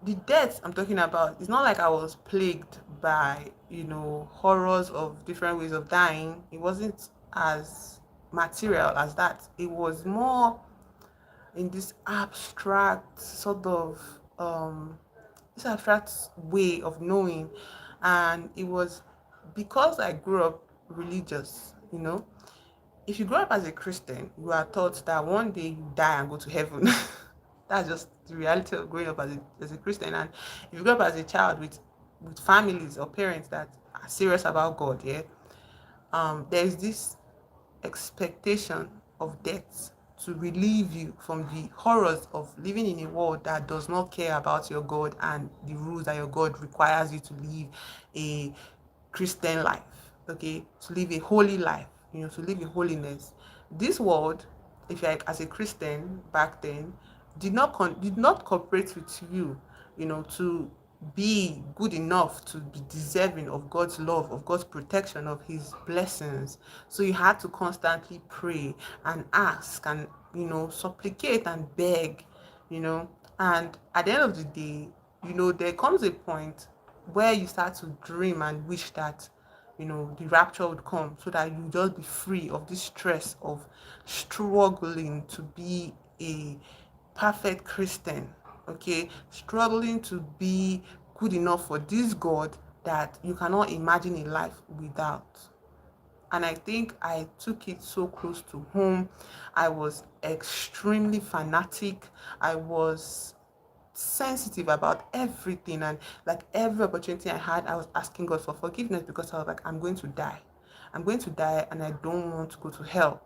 the death I'm talking about, it's not like I was plagued by, horrors of different ways of dying. It wasn't as material as that. It was more in this abstract sort of this abstract way of knowing. And it was because I grew up religious. If you grow up as a Christian, you are taught that one day you die and go to heaven. That's just the reality of growing up as a Christian. And if you grow up as a child with families or parents that are serious about God, yeah, there's this expectation of death to relieve you from the horrors of living in a world that does not care about your God and the rules that your God requires you to live a Christian life, okay, to live a holy life, to live in holiness. This world, if you're as a Christian back then, did not cooperate with you, to be good enough to be deserving of God's love, of God's protection, of his blessings. So you had to constantly pray and ask and, supplicate and beg, and at the end of the day, there comes a point where you start to dream and wish that, the rapture would come so that you just be free of this stress of struggling to be a perfect Christian, okay? Struggling to be good enough for this God that you cannot imagine a life without. And I think I took it so close to home. I was extremely fanatic. I was sensitive about everything, and like every opportunity I had, I was asking God for forgiveness because I was like, I'm going to die. I'm going to die and I don't want to go to hell.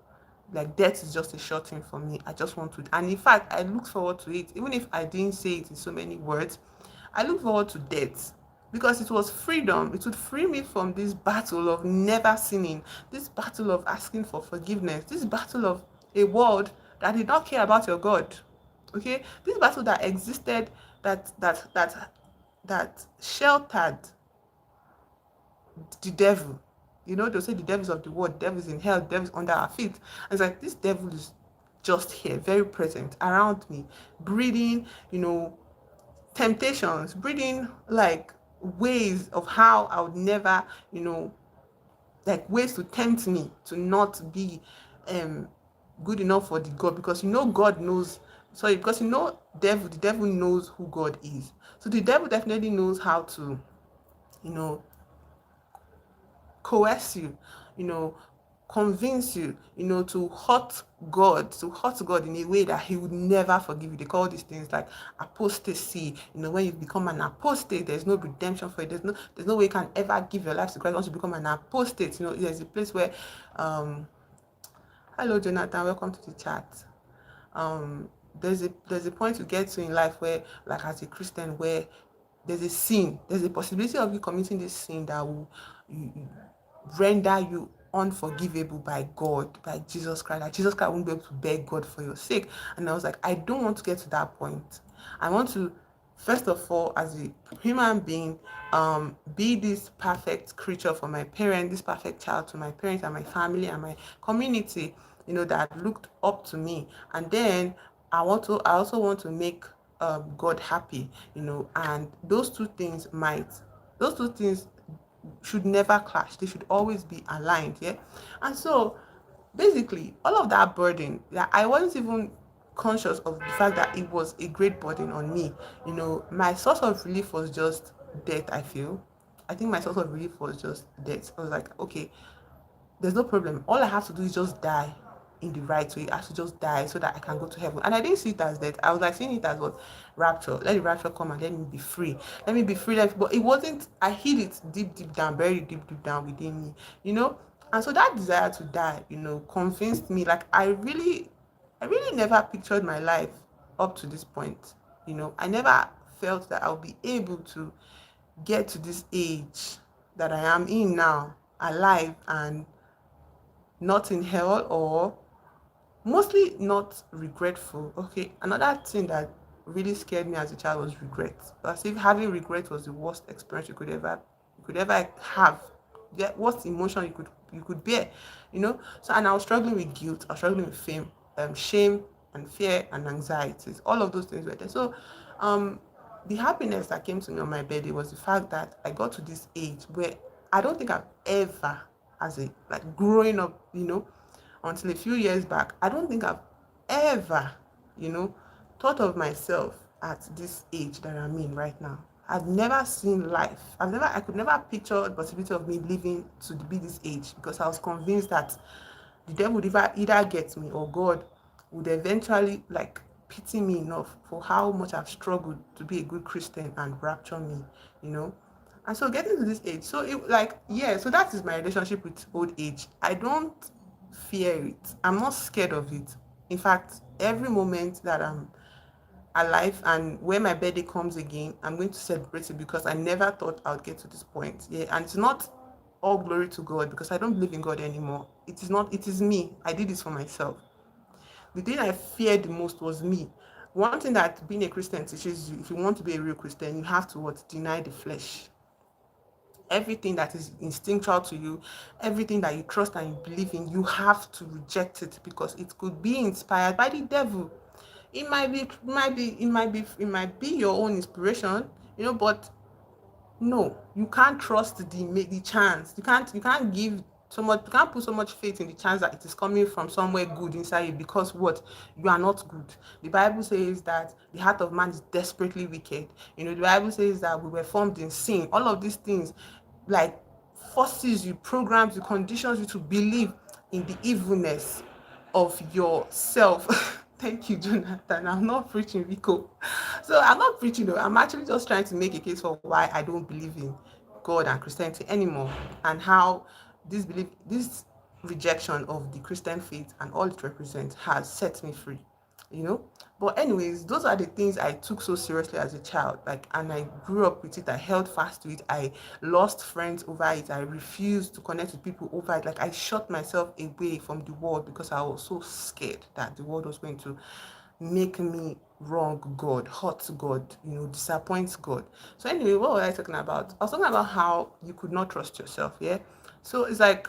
Like death is just a short thing for me. I just want to, and in fact I look forward to it. Even if I didn't say it in so many words, I look forward to death because it was freedom. It would free me from this battle of never sinning, this battle of asking for forgiveness, this battle of a world that did not care about your God. Okay, this battle that existed, that sheltered the devil. They'll say the devil is of the world, the devil is in hell, the devil is under our feet. And it's like this devil is just here, very present around me, breeding, temptations, breeding like ways of how I would never, like ways to tempt me to not be good enough for the God, because God knows. Sorry, because the devil knows who God is. So the devil definitely knows how to, you know, coerce you, you know, convince you, to hurt God in a way that he would never forgive you. They call these things like apostasy. When you become an apostate, there's no redemption for it. There's no way you can ever give your life to Christ once you become an apostate. There's a place where hello Jonathan, welcome to the chat. There's a point you get to in life where, like as a Christian, where there's a possibility of you committing this sin that will render you unforgivable by God, by Jesus Christ. Like Jesus Christ won't be able to beg God for your sake. And I was like, I don't want to get to that point. I want to, first of all, as a human being, be this perfect creature for my parents, this perfect child to my parents and my family and my community, that looked up to me. And then I also want to make God happy, and those two things should never clash. They should always be aligned. Yeah. And so basically all of that burden that I wasn't even conscious of the fact that it was a great burden on me. My source of relief was just death, I feel. I think my source of relief was just death. I was like, okay, there's no problem. All I have to do is just die in the right way. I should just die so that I can go to heaven. And I didn't see it as death. I was like seeing it as what? Rapture. Let the rapture come and let me be free. Let me be free. But it wasn't, I hid it deep, deep down, very deep, deep down within me, you know? And so that desire to die, convinced me. Like I really never pictured my life up to this point. I never felt that I'll be able to get to this age that I am in now, alive and not in hell, or mostly not regretful. Okay, another thing that really scared me as a child was regret. As if having regret was the worst experience you could ever have. The worst emotion you could bear, So, and I was struggling with guilt, I was struggling with shame and fear and anxieties. All of those things were there. So, the happiness that came to me on my birthday was the fact that I got to this age where I don't think I've ever, as a like growing up, until a few years back, I don't think I've ever, you know, thought of myself at this age that I'm in right now. I've never seen life. I could never picture the possibility of me living to be this age, because I was convinced that the devil would either get me, or God would eventually like pity me enough for how much I've struggled to be a good Christian and rapture me, you know. And so getting to this age, so it like yeah, so that is my relationship with old age. I don't fear it. I'm not scared of it. In fact, every moment that I'm alive and when my birthday comes again, I'm going to celebrate it, because I never thought I would get to this point. Yeah, and it's not all glory to God, because I don't believe in God anymore. It is not, it is me. I did this for myself. The thing I feared the most was me. One thing that being a Christian teaches you, if you want to be a real Christian, you have to what? Deny the flesh. Everything that is instinctual to you, everything that you trust and you believe in, you have to reject it, because it could be inspired by the devil. It might be your own inspiration, but no, you can't trust the chance. You can't give so much, you can't put so much faith in the chance that it is coming from somewhere good inside you, because what? You are not good. The Bible says that the heart of man is desperately wicked. The Bible says that we were formed in sin. All of these things like forces you, programs you, conditions you to believe in the evilness of yourself. Thank you, Jonathan. I'm not preaching, Rico. So I'm not preaching though. I'm actually just trying to make a case for why I don't believe in God and Christianity anymore, and how this rejection of the Christian faith and all it represents has set me free. you know but anyways, those are the things I took so seriously as a child, like, and I grew up with it. I held fast to it. I lost friends over it. I refused to connect with people over it. Like, I shut myself away from the world because I was so scared that the world was going to make me wrong God, hurt God, disappoint God. So anyway, what was I talking about? I was talking about how you could not trust yourself. Yeah. So it's like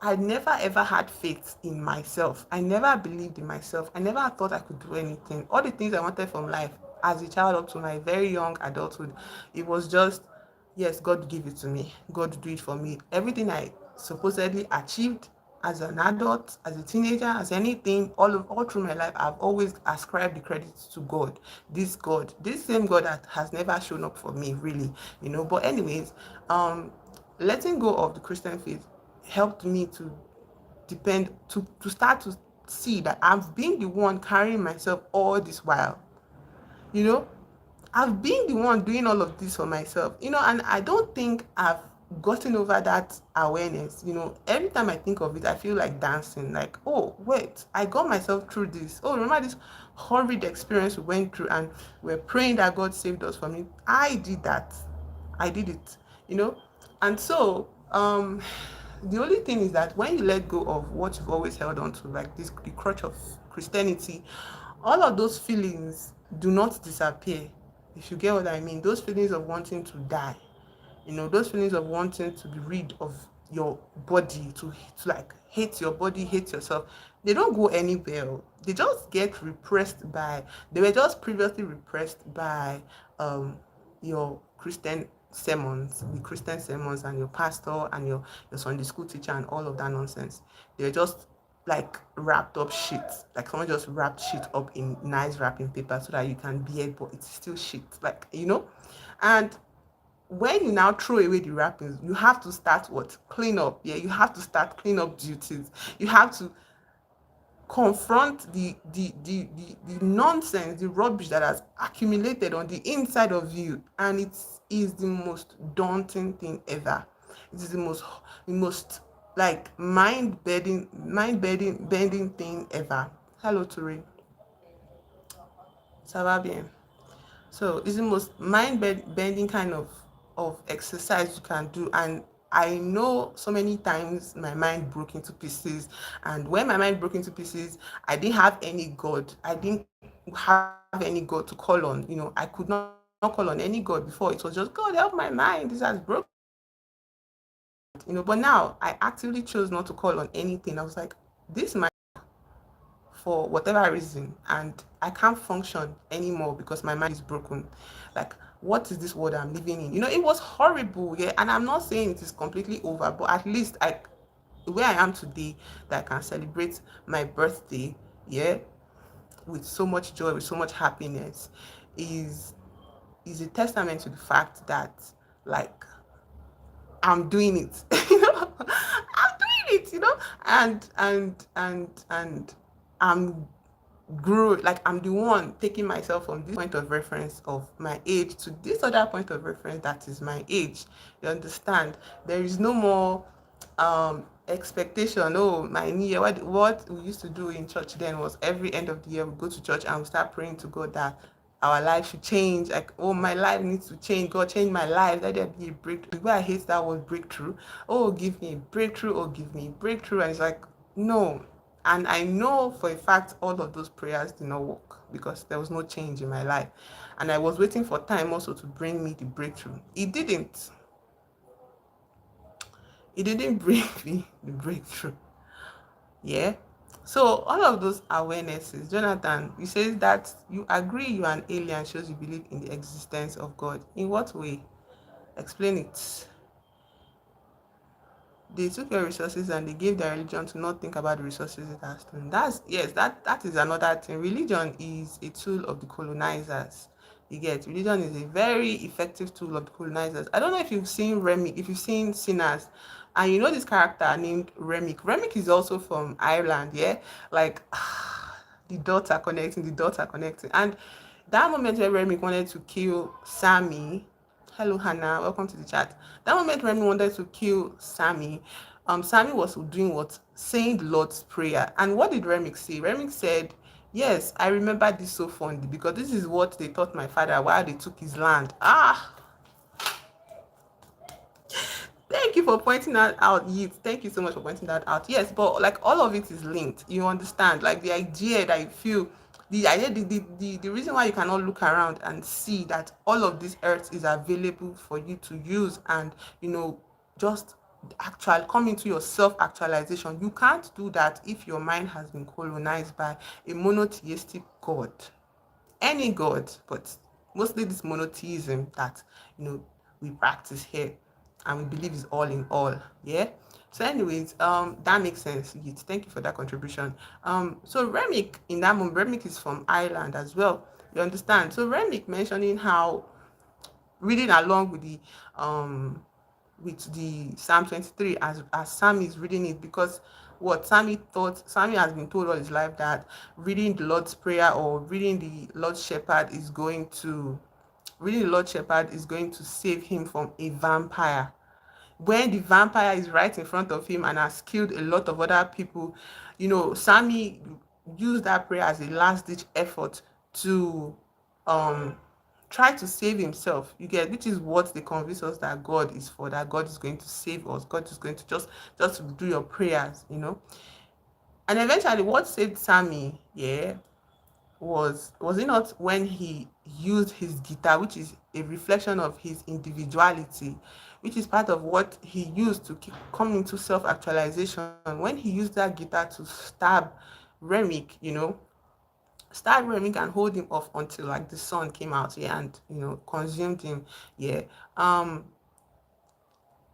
I never ever had faith in myself. I never believed in myself. I never thought I could do anything. All the things I wanted from life as a child up to my very young adulthood, it was just, yes, God give it to me. God do it for me. Everything I supposedly achieved as an adult, as a teenager, as anything, all through my life, I've always ascribed the credit to God. This same God that has never shown up for me, really. But anyways, letting go of the Christian faith helped me to start to see that I've been the one carrying myself all this while. You know, I've been the one doing all of this for myself, and I don't think I've gotten over that awareness. Every time I think of it, I feel like dancing, like, oh, wait, I got myself through this. Oh, remember this horrid experience we went through and we're praying that God saved us from it? I did that. I did it, And so, the only thing is that when you let go of what you've always held on to, like the crutch of Christianity, all of those feelings do not disappear. If you get what I mean, those feelings of wanting to die, those feelings of wanting to be rid of your body, to like hate your body, hate yourself, they don't go anywhere. They just get repressed by, they were just previously repressed by your Christian sermons, the Christian sermons, and your pastor and your Sunday school teacher and all of that nonsense. They're just like wrapped up shit, like someone just wrapped shit up in nice wrapping paper so that you can bear it, but it's still shit, like, and when you now throw away the wrappings, you have to start what? Clean up. Yeah, you have to start clean up duties. You have to confront the nonsense, the rubbish that has accumulated on the inside of you, and it is the most daunting thing ever. It is the most like mind bending thing ever. Hello, Tori. Ça va bien? So it's the most mind bending kind of exercise you can do. And I know so many times my mind broke into pieces. And when my mind broke into pieces, I didn't have any God. I didn't have any God to call on. I could not call on any God before. It was just, God, help my mind. This has broken me. But now I actively chose not to call on anything. I was like, this mind for whatever reason, and I can't function anymore because my mind is broken. Like, what is this world I'm living in? It was horrible, yeah. And I'm not saying it is completely over, but at least where I am today, that I can celebrate my birthday, yeah, with so much joy, with so much happiness, is is a testament to the fact that, like, I'm doing it. I'm doing it, and I'm grew, like, I'm the one taking myself from this point of reference of my age to this other point of reference that is my age. You understand? There is no more expectation. Oh, my new year, what we used to do in church then was every end of the year we go to church and we start praying to God that our life should change. Like, oh, my life needs to change. God, change my life. Let there be a breakthrough. Where I hate that word breakthrough. Oh, give me a breakthrough. Oh, give me a breakthrough. And it's like, no. And I know for a fact all of those prayers did not work because there was no change in my life. And I was waiting for time also to bring me the breakthrough. It didn't. It didn't bring me the breakthrough. Yeah. So all of those awarenesses, Jonathan, you say that you agree you are an alien shows you believe in the existence of God. In what way? Explain it. They took your resources and they gave their religion to not think about the resources it has to. That's, yes, that is another thing. Religion is a tool of the colonizers. You get, religion is a very effective tool of the colonizers. I don't know if you've seen Remick, if you've seen Sinners, and you know this character named Remick. Remick is also from Ireland, yeah? Like, the dots are connecting. And that moment where Remick wanted to kill Sammy, hello Hannah, welcome to the chat. That moment Remy wanted to kill Sammy, Sammy was doing what? Saying the Lord's Prayer. And what did Remix say? Remix said, yes, I remember this so fondly because this is what they taught my father while they took his land. Thank you for pointing that out, Yeats. Thank you so much for pointing that out. Yes, but like all of it is linked. You understand? Like the idea that you feel, the idea, the reason why you cannot look around and see that all of this earth is available for you to use and, just actual come into your self-actualization. You can't do that if your mind has been colonized by a monotheistic God, any god, but mostly this monotheism that we practice here and we believe is all in all. Yeah. So anyways, that makes sense. Yeats. Thank you for that contribution. So Remick, in that moment, Remick is from Ireland as well, you understand? So Remick mentioning how, reading along with the Psalm 23 as Sam is reading it, because what Sammy has been told all his life that reading the Lord's Prayer or reading the Lord's Shepherd is going to save him from a vampire. When the vampire is right in front of him and has killed a lot of other people, Sammy used that prayer as a last ditch effort to um try to save himself. You get, which is what they convince us that God is for, that God is going to save us. God is going to just do your prayers. And eventually what saved Sammy, yeah, was it not when he used his guitar, which is a reflection of his individuality, which is part of what he used to come into self-actualization. When he used that guitar to Remick, stab Remick and hold him off until like the sun came out, yeah, and consumed him, yeah.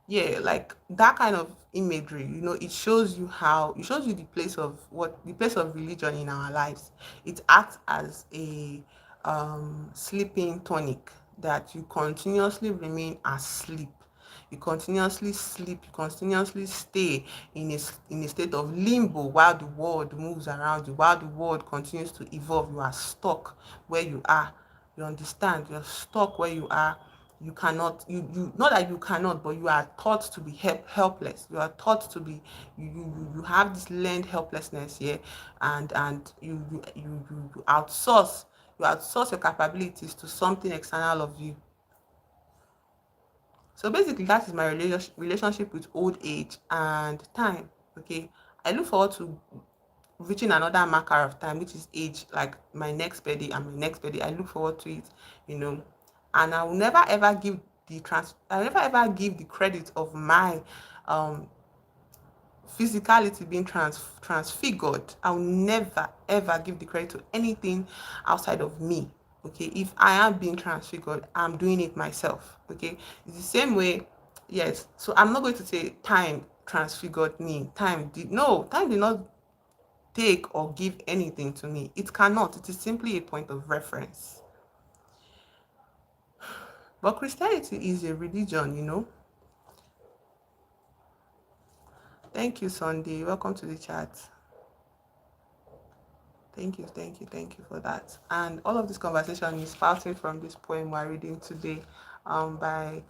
yeah, like that kind of imagery, it shows you how it shows you the place of religion in our lives. It acts as a sleeping tonic, that you continuously remain asleep, you continuously sleep, you continuously stay in a state of limbo while the world moves around you, while the world continues to evolve. You are stuck where you are. You understand? You're stuck where you are. You cannot, you not that you cannot, but you are taught to be helpless. You are taught to be, you have this learned helplessness here. And you outsource, your capabilities to something external of you. So basically, that is my relationship with old age and time. Okay, I look forward to reaching another marker of time, which is age, like my next birthday and my next birthday. I look forward to it, you know, and I will never ever give I never ever give the credit of my um physicality being transfigured. I'll never ever give the credit to anything outside of me. Okay, if I am being transfigured, I'm doing it myself. Okay, it's the same way. Yes, so I'm not going to say time transfigured me. Time did not take or give anything to me. It cannot. It is simply a point of reference. But Christianity is a religion. Thank you, Sunday. Welcome to the chat. Thank you for that. And all of this conversation is spouting from this poem we're reading today, by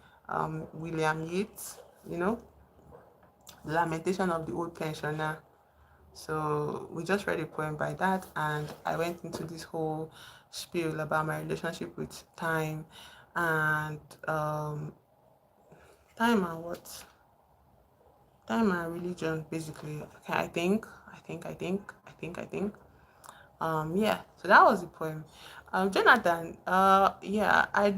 William Yeats, The Lamentation of the Old Pensioner. So we just read a poem by that, and I went into this whole spiel about my relationship with time and time and what? Time and religion, basically. Okay, I think. Yeah, so that was the poem. Jonathan, yeah, I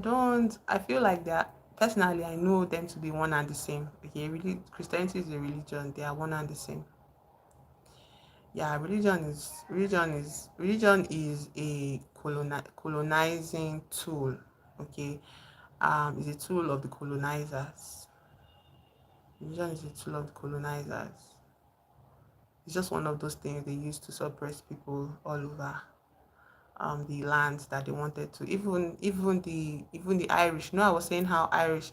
feel like that personally, I know them to be one and the same. Okay, really, Christianity is a religion, they are one and the same. Yeah, religion is a colonizing tool. Okay, is a tool of the colonizers. Religion is a tool of the colonizers. It's just one of those things they use to suppress people all over the lands that they wanted to. Even the Irish. I was saying how Irish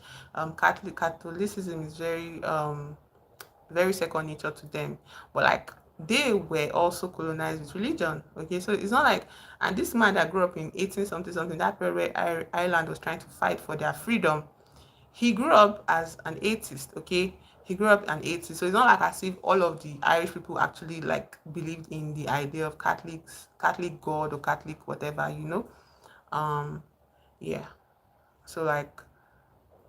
Catholicism is very second nature to them, but like they were also colonized with religion. Okay, so it's not like, and this man that grew up in 18 something something, that period where Ireland was trying to fight for their freedom, he grew up as an atheist. Okay, he grew up an atheist, so it's not like as if all of the Irish people actually like believed in the idea of Catholic God or Catholic whatever. um yeah, so like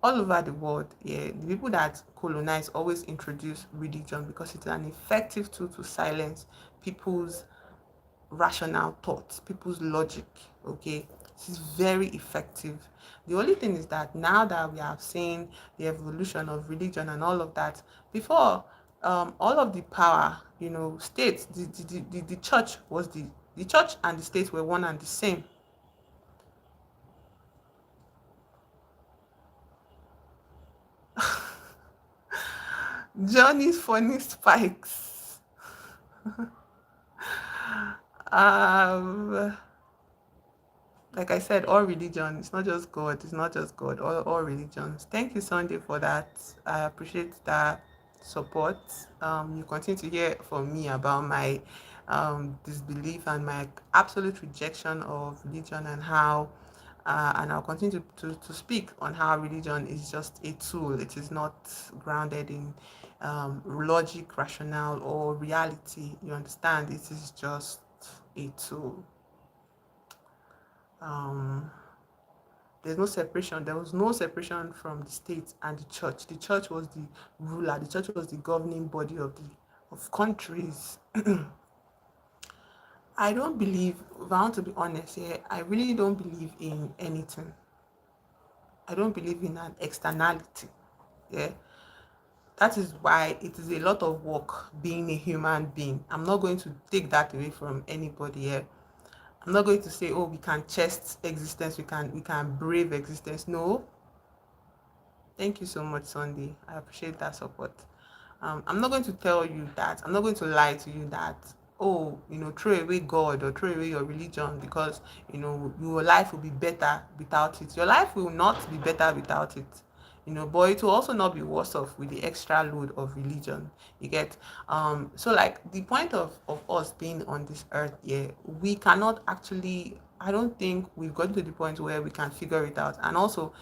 all over the world, yeah, the people that colonize always introduce religion because it's an effective tool to silence people's rational thoughts, people's logic. Okay, this is very effective. The only thing is that now that we have seen the evolution of religion and all of that, before, all of the power, states, the church was the church and the state were one and the same. Johnny's funny spikes. um like I said, all religion, it's not just God, all religions. Thank you, Sunday, for that. I appreciate that support. You continue to hear from me about my disbelief and my absolute rejection of religion, and how and I'll continue to speak on how religion is just a tool. It is not grounded in logic, rationale, or reality. You understand? It is just a tool. um there's no separation. There was no separation from the state and the church. The church was the ruler. The church was the governing body of countries. I don't believe, if I want to be honest here, I really don't believe in anything. I don't believe in an externality. Yeah. That is why it is a lot of work being a human being. I'm not going to take that away from anybody here. I'm not going to say, oh, we can chest existence, we can brave existence. No, Thank you so much, Sunday. I appreciate that support. I'm not going to tell you that. I'm not going to lie to you that, oh, throw away God or throw away your religion because, your life will be better without it. Your life will not be better without it. But it will also not be worse off with the extra load of religion. You get? So like the point of us being on this earth, yeah, we cannot actually, I don't think we've gotten to the point where we can figure it out. And also,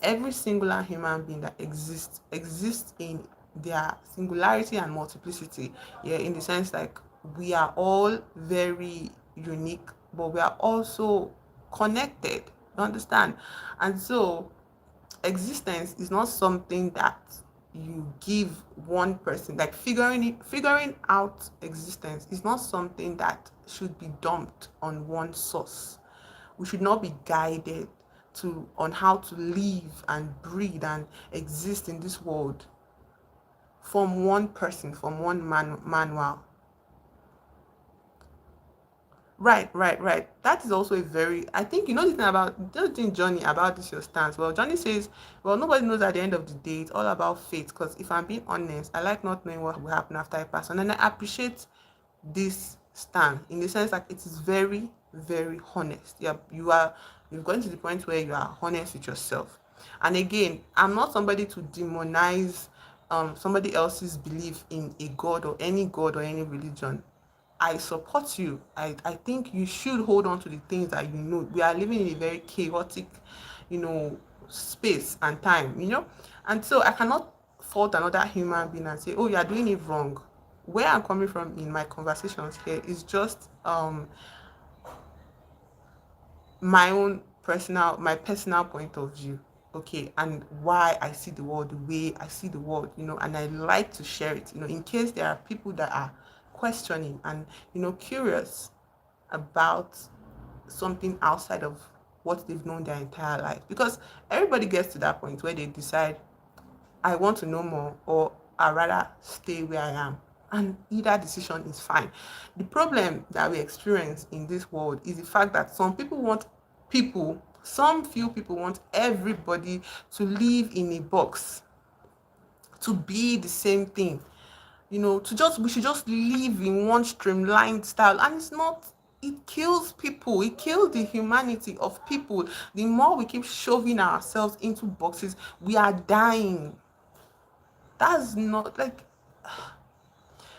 every singular human being that exists in their singularity and multiplicity, yeah, in the sense like we are all very unique, but we are also connected, you understand? And so existence is not something that you give one person, like figuring out existence is not something that should be dumped on one source. We should not be guided to on how to live and breathe and exist in this world from one person, from one manual. Right. That is also a very, I think, the thing about, the thing, Johnny, about this, your stance. Well, Johnny says, well, nobody knows at the end of the day. It's all about fate. Because if I'm being honest, I like not knowing what will happen after I pass on. And I appreciate this stand in the sense that it is very, very honest. Yeah, you've gotten to the point where you are honest with yourself. And again, I'm not somebody to demonize somebody else's belief in a god or any religion. I support you. I think you should hold on to the things that you know. We are living in a very chaotic, you know, space and time, And so I cannot fault another human being and say, oh, you are doing it wrong. Where I'm coming from in my conversations here is just my personal point of view, okay, and why I see the world the way I see the world, and I like to share it, in case there are people that are questioning and curious about something outside of what they've known their entire life, because everybody gets to that point where they decide, I want to know more, or I rather stay where I am. And either decision is fine. The problem that we experience in this world is the fact that some few people want everybody to live in a box, to be the same thing, we should just live in one streamlined style. And it's not, it kills people, it kills the humanity of people. The more we keep shoving ourselves into boxes, we are dying. That's not like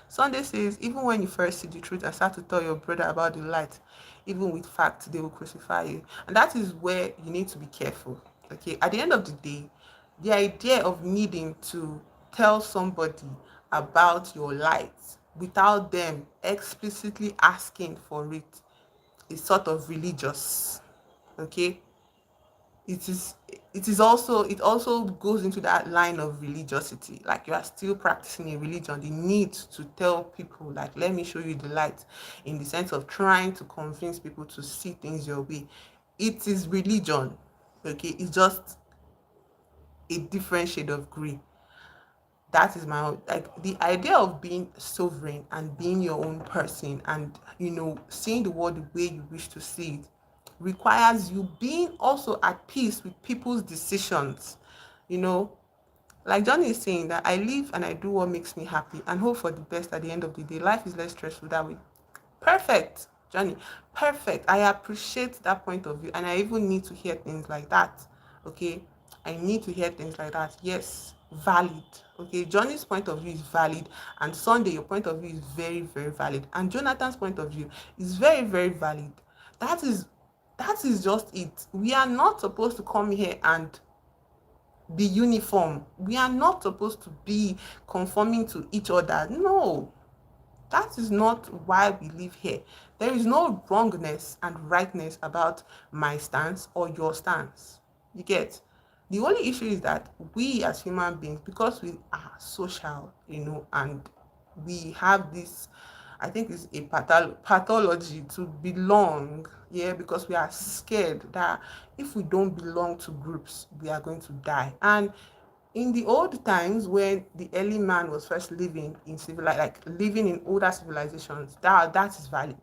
Sunday says, even when you first see the truth and start to tell your brother about the light, even with facts, they will crucify you. And that is where you need to be careful. Okay. At the end of the day, the idea of needing to tell somebody about your light without them explicitly asking for it is sort of religious. Okay. It also goes into that line of religiosity, like you are still practicing a religion, the need to tell people, like, let me show you the light, in the sense of trying to convince people to see things your way. It is religion. Okay, it's just a different shade of gray. That is my, like, the idea of being sovereign and being your own person, and seeing the world the way you wish to see it, requires you being also at peace with people's decisions. you know like Johnny is saying, that I live and I do what makes me happy and hope for the best. At the end of the day, life is less stressful that way. Perfect, Johnny. Perfect. I appreciate that point of view, and I even need to hear things like that. Okay, I need to hear things like that. Yes, valid. Okay, Johnny's point of view is valid, and Sunday, your point of view is very, very valid, and Jonathan's point of view is very, very valid. That is just it. We are not supposed to come here and be uniform. We are not supposed to be conforming to each other. No, that is not why we live here. There is no wrongness and rightness about my stance or your stance. You get? The only issue is that we as human beings, because we are social, and we have this, I think it's a pathology to belong, yeah, because we are scared that if we don't belong to groups, we are going to die. And in the old times, when the early man was first living in living in older civilizations, that is valid.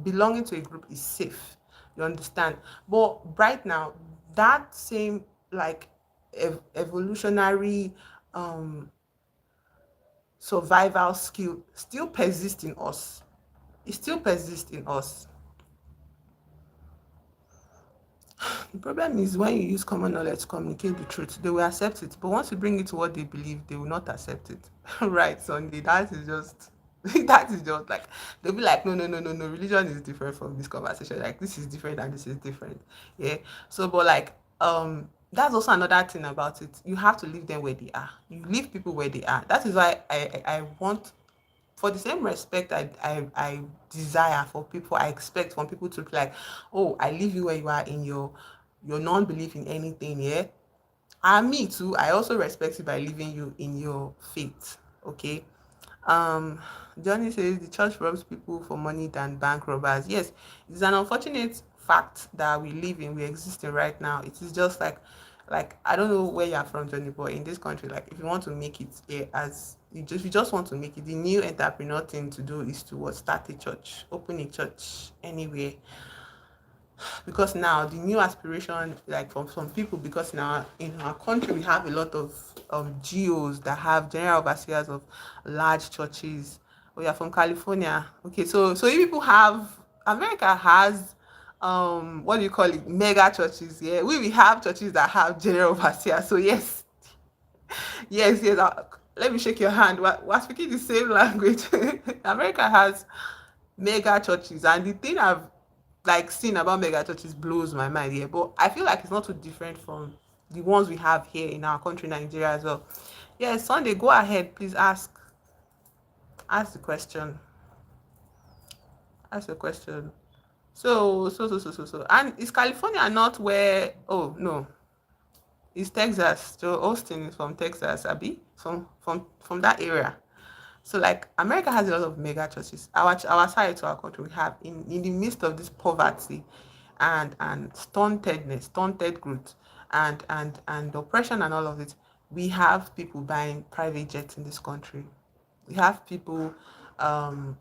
Belonging to a group is safe. You understand? But right now, that same, like, evolutionary um survival skill still persists in us. It still persists in us. The problem is when you use common knowledge to communicate the truth, they will accept it. But once you bring it to what they believe, they will not accept it. Right, Sunday. That is just that is just like they'll be like, no, no, no, no, no. Religion is different from this conversation. Like this is different and this is different. Yeah. So, but like, that's also another thing about it. You have to leave them where they are. You leave people where they are. That is why I want, for the same respect I desire for people, I expect from people to be like, oh, I leave you where you are in your non-belief in anything, yeah. And me too, I also respect you by leaving you in your faith. Okay. um Johnny says the church robs people for money than bank robbers. Yes, it's an unfortunate fact that we exist in right now. It is just like I don't know where you're from, Johnny, but in this country, like if you want to make it, yeah, as you just want to make it, the new entrepreneur thing to do is to what, start a church, open a church anywhere. Because now the new aspiration, like from some people, because now in our country we have a lot of geos that have general overseers of large churches. We are from California. Okay, so if people have, America has what do you call it, mega churches. Yeah, we have churches that have general overseers. So yes, yes. Let me shake your hand. We're speaking the same language. America has mega churches, and the thing I've like seen about mega churches blows my mind. Yeah, but I feel like it's not too different from the ones we have here in our country, Nigeria, as well. Yeah, Sunday, go ahead, please ask the question. Ask the question. So, and is California not where? Oh no, it's Texas. Joe Austin is from Texas, Abby, from that area. So like America has a lot of mega churches. Our side to our country, we have in the midst of this poverty and stunted growth and oppression and all of it, we have people buying private jets in this country. We have people, um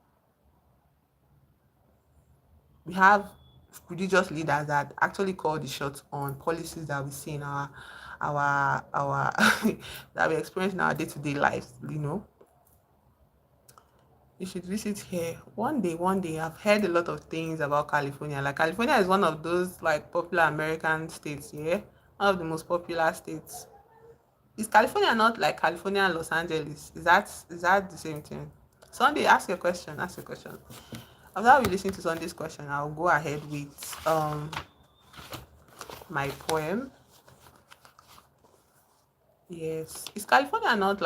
we have religious leaders that actually call the shots on policies that we see in our that we experience in our day-to-day lives, you know. You should visit here one day. One day, I've heard a lot of things about California. Like California is one of those like popular American states. Yeah, one of the most popular states. Is California not like California and Los Angeles? Is that the same thing? Sunday, ask your question. Ask your question. After we listen to Sunday's question, I'll go ahead with my poem. Yes, is California not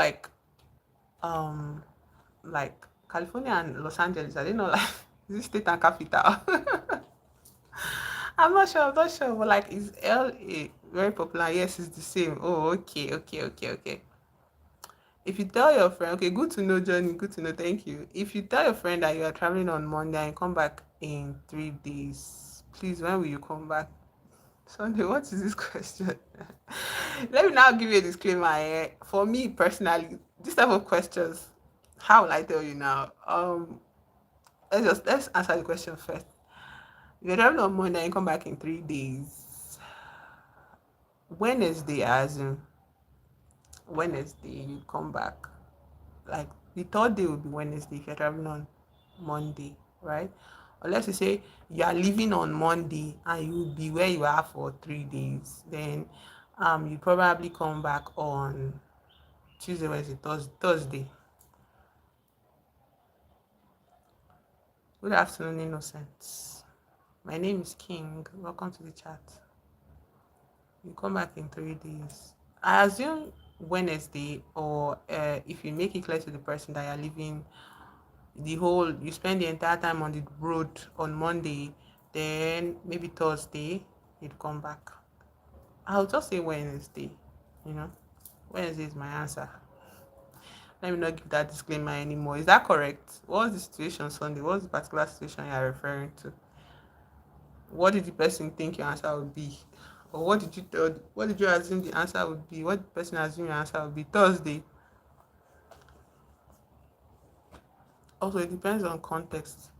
um like California and Los Angeles? I didn't know like is it state and capital? I'm not sure, but like is LA very popular? Yes, it's the same. Oh, okay, okay, okay, okay. If you tell your friend, okay, good to know, Johnny, good to know, thank you. If you tell your friend that you are traveling on Monday and come back in 3 days, please, when will you come back? Sunday, what is this question? Let me now give you a disclaimer. For me personally, this type of questions, how will I tell you now? Let's answer the question first. If you're traveling on Monday and come back in 3 days, Wednesday, as in Wednesday, you come back. Like the third day will be Wednesday if you're traveling on Monday, right? Unless you say you are leaving on Monday and you will be where you are for 3 days, then you probably come back on Tuesday, Wednesday, Thursday. Good afternoon, innocent. My name is King. Welcome to the chat. You come back in 3 days. I assume Wednesday, or if you make it clear to the person that you're leaving you spend the entire time on the road on Monday, then maybe Thursday you'd come back. I'll just say Wednesday, you know. Wednesday is my answer. Let me not give that disclaimer anymore. Is that correct? What's the situation, Sunday? What's the particular situation you're referring to? What did the person think your answer would be? Or what did you assume the answer would be? What did the person assume your answer would be? Thursday. Also, it depends on context.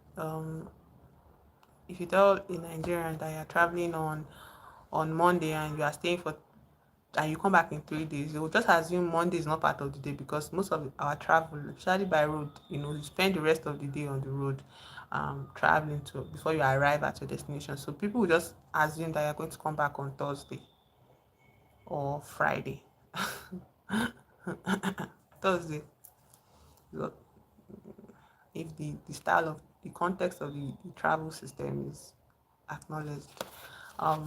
If you tell a Nigerian that you're traveling on Monday and you are staying for and you come back in 3 days, they will just assume Monday is not part of the day, because most of our travel, especially by road, you spend the rest of the day on the road, traveling to before you arrive at your destination. So people will just assume that you're going to come back on Thursday or Friday. Thursday, if the style of the context of the travel system is acknowledged.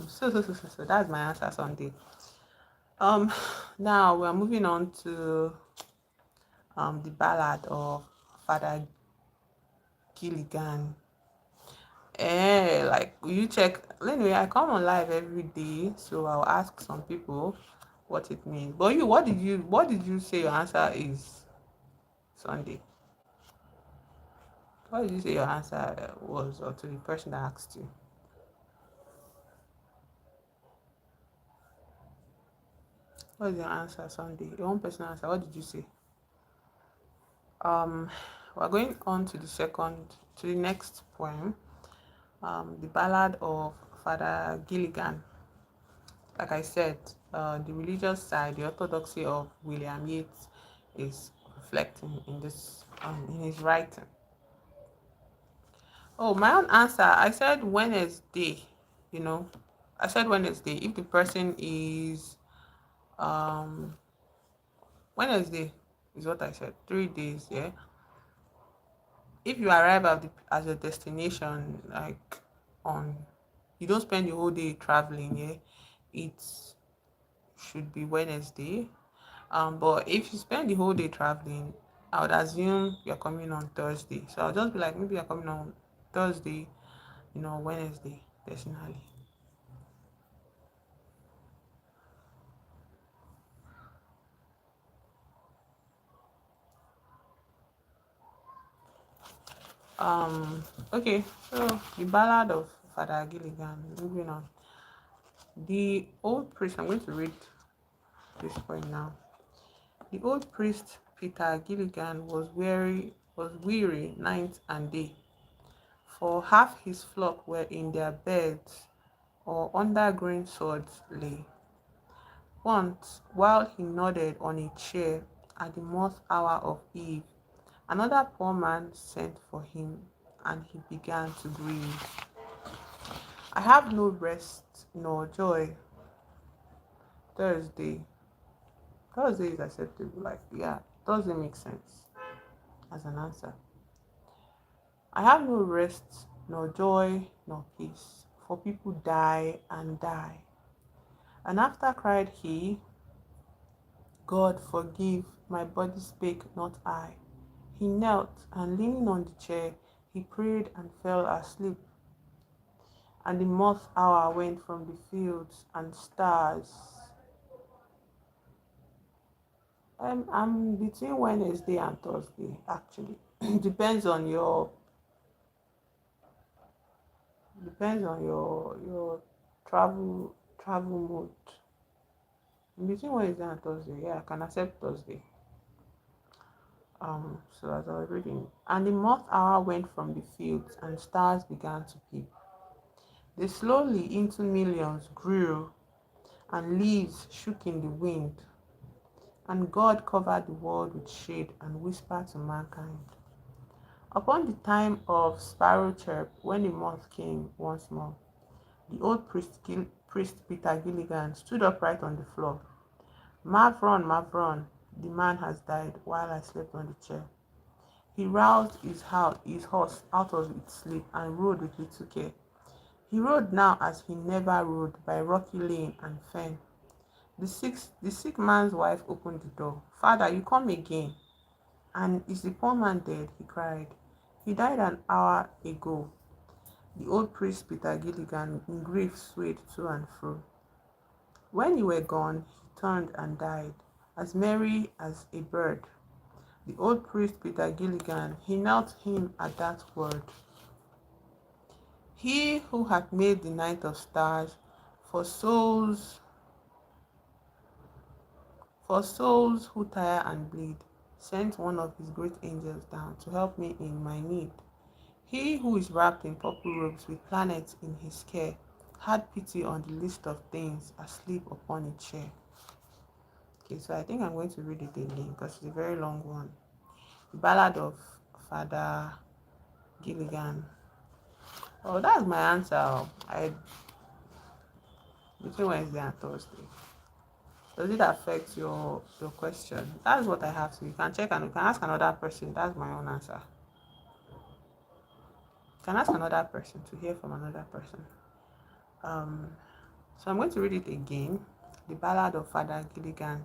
So that's my answer, Sunday. Um, Now we're moving on to the ballad of Father Gilligan. Like you check. Anyway, I come on live every day, so I'll ask some people what it means. But you, what did you say your answer is, Sunday? What did you say your answer was, or to the person that asked you? What is your answer, Sunday? Your own personal answer. What did you say? Um, we're going on to the next poem. The Ballad of Father Gilligan. Like I said, the religious side, the orthodoxy of William Yeats is reflecting in this in his writing. Oh, my own answer, I said Wednesday. You know, I said Wednesday. If the person is um Wednesday is what I said. 3 days, yeah. If you arrive at your destination, like on, you don't spend the whole day traveling, yeah. It should be Wednesday. But if you spend the whole day traveling, I would assume you're coming on Thursday. So I'll just be like, maybe you're coming on Thursday, Wednesday, personally. Okay, so the Ballad of Father Gilligan, moving on. The old priest, I'm going to read this point now. The old priest Peter Gilligan was weary night and day, for half his flock were in their beds, or under green swords lay. Once, while he nodded on a chair at the most hour of eve, another poor man sent for him, and he began to grieve. I have no rest nor joy. Thursday. Thursday is acceptable. Like, yeah, Thursday makes sense as an answer. I have no rest nor joy nor peace, for people die and die. And after cried he, God forgive, my body spake not I. He knelt, and leaning on the chair, he prayed and fell asleep. And the month hour went from the fields and stars. I'm between Wednesday and Thursday, actually. depends on your depends on your travel mode. In between Wednesday and Thursday, yeah, I can accept Thursday. So as I was reading, and the month hour went from the fields, and stars began to peep. They slowly into millions grew, and leaves shook in the wind. And God covered the world with shade and whispered to mankind. Upon the time of sparrow chirp, when the month came once more, the old priest Peter Gilligan stood upright on the floor. Mavron, Mavron, the man has died while I slept on the chair. He roused his horse out of its sleep and rode with little care. He rode now as he never rode, by rocky lane and fen. The sick man's wife opened the door. Father, you come again. And is the poor man dead? He cried. He died an hour ago. The old priest Peter Gilligan in grief swayed to and fro. When you were gone, he turned and died, as merry as a bird. The old priest Peter Gilligan, he knelt him at that word. He who hath made the night of stars for souls who tire and bleed, sent one of his great angels down to help me in my need. He who is wrapped in purple robes with planets in his care had pity on the least of things asleep upon a chair. Okay, so I think I'm going to read it again because it's a very long one. The Ballad of Father Gilligan. Oh, that's my answer. I between Wednesday and Thursday. Does it affect your question? That's what I have to. You can check and you can ask another person. That's my own answer. You can ask another person to hear from another person. Um, so I'm going to read it again. The Ballad of Father Gilligan.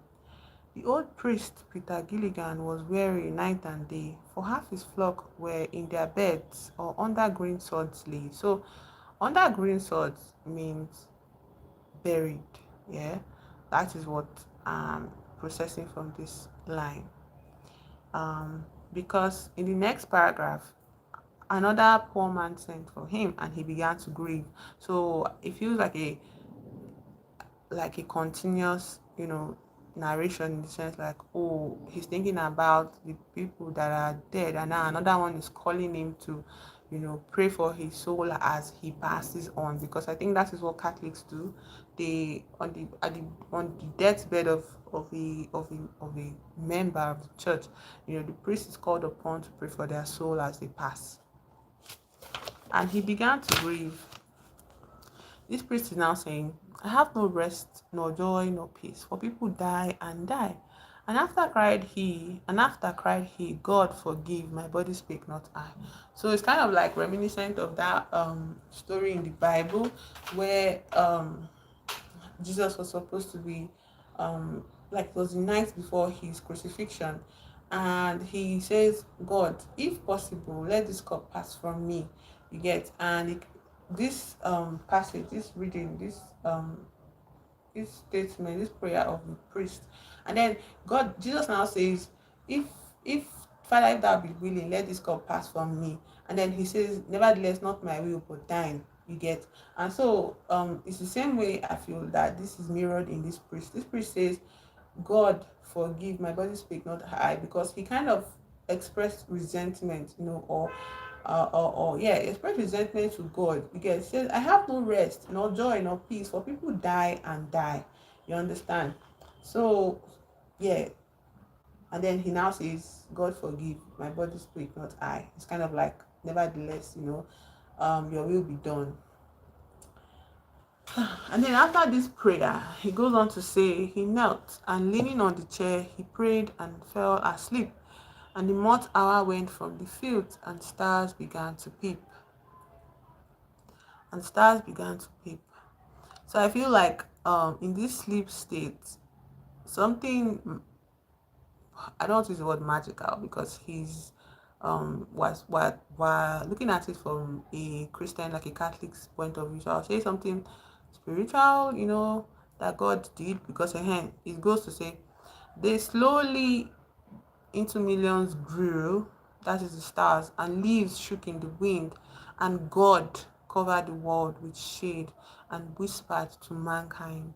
The old priest Peter Gilligan was weary night and day, for half his flock were in their beds or under green sods lay. So under green sods means buried. Yeah, that is what I'm processing from this line. Because in the next paragraph, another poor man sent for him and he began to grieve. So it feels like a continuous, narration, in the sense like, oh, he's thinking about the people that are dead, and now another one is calling him to, pray for his soul as he passes on. Because I think that is what Catholics do. They on the deathbed of a member of the church, the priest is called upon to pray for their soul as they pass. And he began to grieve. This priest is now saying, I have no rest, nor joy, nor peace, for people die and die. And after cried he, God forgive, my body speak, not I. So it's kind of like reminiscent of that story in the Bible where Jesus was supposed to be like it was the night before his crucifixion, and he says, God, if possible, let this cup pass from me. You get, and this passage, this reading, this statement, this prayer of the priest, and then Jesus now says, if if Father, if thou be willing, let this cup pass from me. And then he says, nevertheless, not my will but thine. You get, and so it's the same way I feel that this is mirrored in this priest. This priest says, God forgive, my body speak, not I, because he kind of expressed resentment, or yeah, express resentment to God, because he says, I have no rest, no joy, no peace, for people die and die. You understand? So yeah, and then he now says, God forgive, my body speak, not I. It's kind of like, nevertheless, your will be done. And then after this prayer, he goes on to say he knelt and leaning on the chair, he prayed and fell asleep. And the month hour went from the fields, and stars began to peep. And stars began to peep. So I feel like in this sleep state, something, I don't want to use the word magical, because he's was what while looking at it from a Christian, like a Catholic's point of view. So I'll say something spiritual, that God did, because it goes to say they slowly into millions grew, that is the stars, and leaves shook in the wind, and God covered the world with shade and whispered to mankind.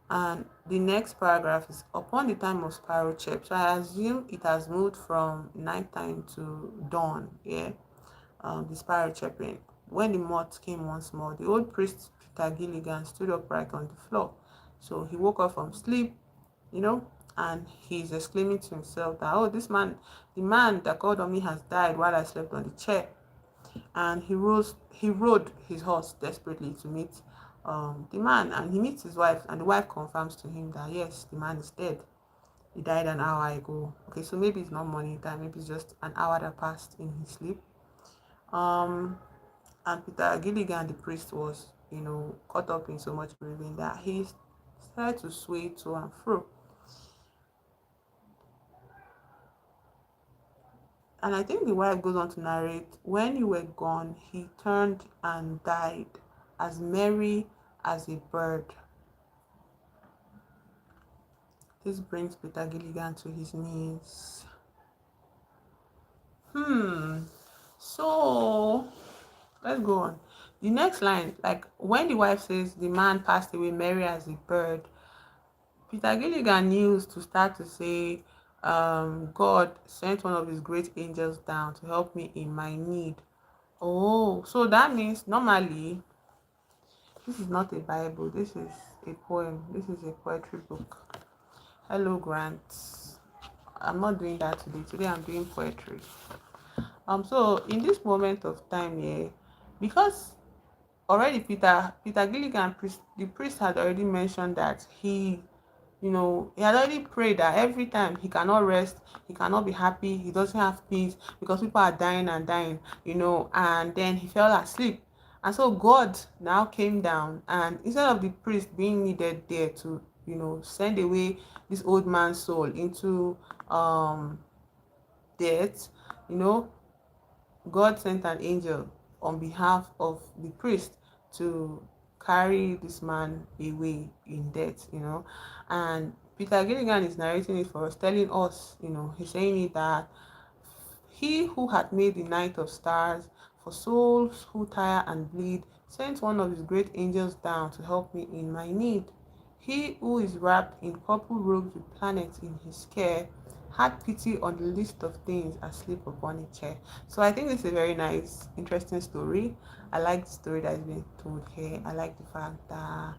And the next paragraph is upon the time of sparrow chirp. So I assume it has moved from nighttime to dawn. Yeah, the sparrow chirping. When the moth came once more, the old priest Peter Gilligan stood upright on the floor. So he woke up from sleep, and he's exclaiming to himself that, oh, this man, the man that called on me has died while I slept on the chair. And he rode his horse desperately to meet the man, and he meets his wife, and the wife confirms to him that yes, the man is dead. He died an hour ago. Okay, so maybe it's not morning time, maybe it's just an hour that passed in his sleep. And Peter Gilligan, the priest, was caught up in so much grieving that he started to sway to and fro. And I think the wife goes on to narrate, when you were gone, he turned and died, as merry as a bird. This brings Peter Gilligan to his knees. So let's go on. The next line, like when the wife says the man passed away merry as a bird, Peter Gilligan used to start to say, God sent one of his great angels down to help me in my need. Oh, so that means normally this is not a Bible, this is a poem, this is a poetry book. Hello, Grant. I'm not doing that today. Today I'm doing poetry. So in this moment of time here, because already Peter Gilligan, the priest had already mentioned that he had already prayed that every time he cannot rest, he cannot be happy, he doesn't have peace because people are dying and dying, and then he fell asleep. And so God now came down, and instead of the priest being needed there to send away this old man's soul into um death, you know, God sent an angel on behalf of the priest to carry this man away in death. And Peter Gilligan is narrating it for us, telling us, he's saying it that he who had made the night of stars for souls who tire and bleed sent one of his great angels down to help me in my need. He who is wrapped in purple robes with planets in his care had pity on the list of things asleep upon a chair. So I think this is a very nice, interesting story. I like the story that is being told here. I like the fact that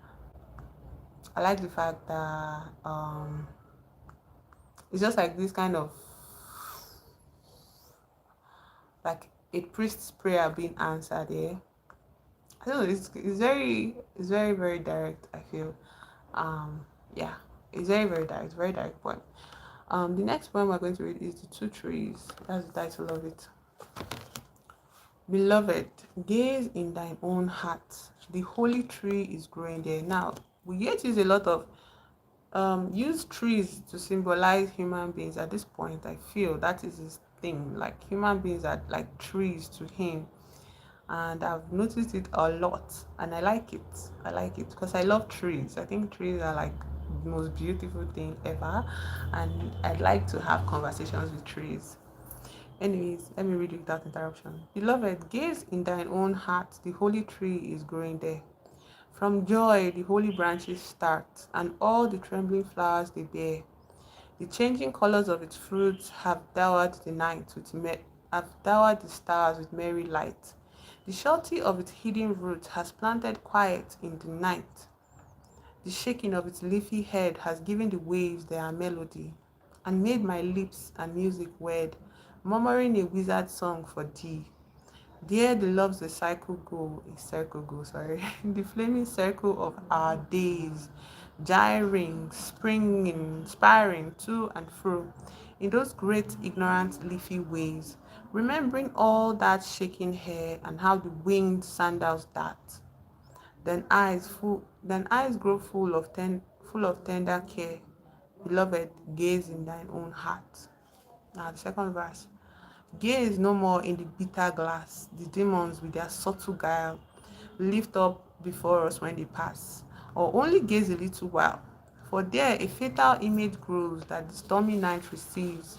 it's just like this kind of like a priest's prayer being answered here. I don't know, it's very very direct, I feel. Yeah, it's very very direct, very direct poem. The next poem we're going to read is The Two Trees. That's the title of it. Beloved, gaze in thine own heart. The holy tree is growing there. Now, we yet use a lot of use trees to symbolize human beings. At this point, I feel that is his thing. Like human beings are like trees to him, and I've noticed it a lot, and I like it. I like it because I love trees. I think trees are like the most beautiful thing ever, and I'd like to have conversations with trees. Anyways, let me read it without interruption. Beloved, gaze in thine own heart, the holy tree is growing there. From joy the holy branches start, and all the trembling flowers they bear. The changing colors of its fruits have dowered the stars with merry light. The surety of its hidden roots has planted quiet in the night. The shaking of its leafy head has given the waves their melody, and made my lips and music wed, murmuring a wizard song for thee. There the loves a circle go, sorry, the flaming circle of our days, gyring, springing, spiring to and fro, in those great ignorant leafy ways, remembering all that shaking hair and how the winged sandals dart. Then eyes grow full of tender care. Beloved, gaze in thine own heart. Now the second verse. Gaze no more in the bitter glass, the demons with their subtle guile lift up before us when they pass, or only gaze a little while, for there a fatal image grows that the stormy night receives,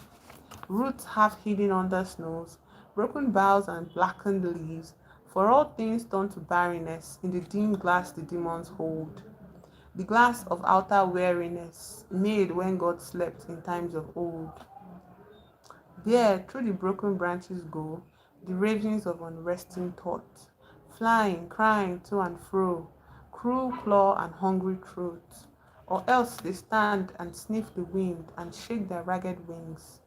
roots half hidden under snows, broken boughs and blackened leaves, for all things turn to barrenness in the dim glass the demons hold, the glass of outer weariness, made when God slept in times of old. There, through the broken branches go the ravings of unresting thought, flying, crying to and fro, cruel claw and hungry throat. Or else they stand and sniff the wind and shake their ragged wings.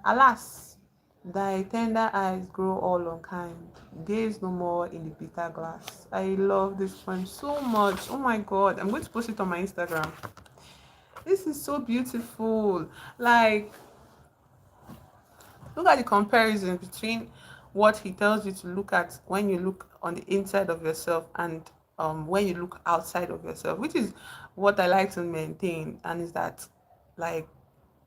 Alas, thy tender eyes grow all unkind. Gaze no more in the bitter glass. I love this poem so much. Oh my god, I'm going to post it on my Instagram. This is so beautiful. Like, look at the comparison between what he tells you to look at when you look on the inside of yourself and when you look outside of yourself, which is what I like to maintain, and is that like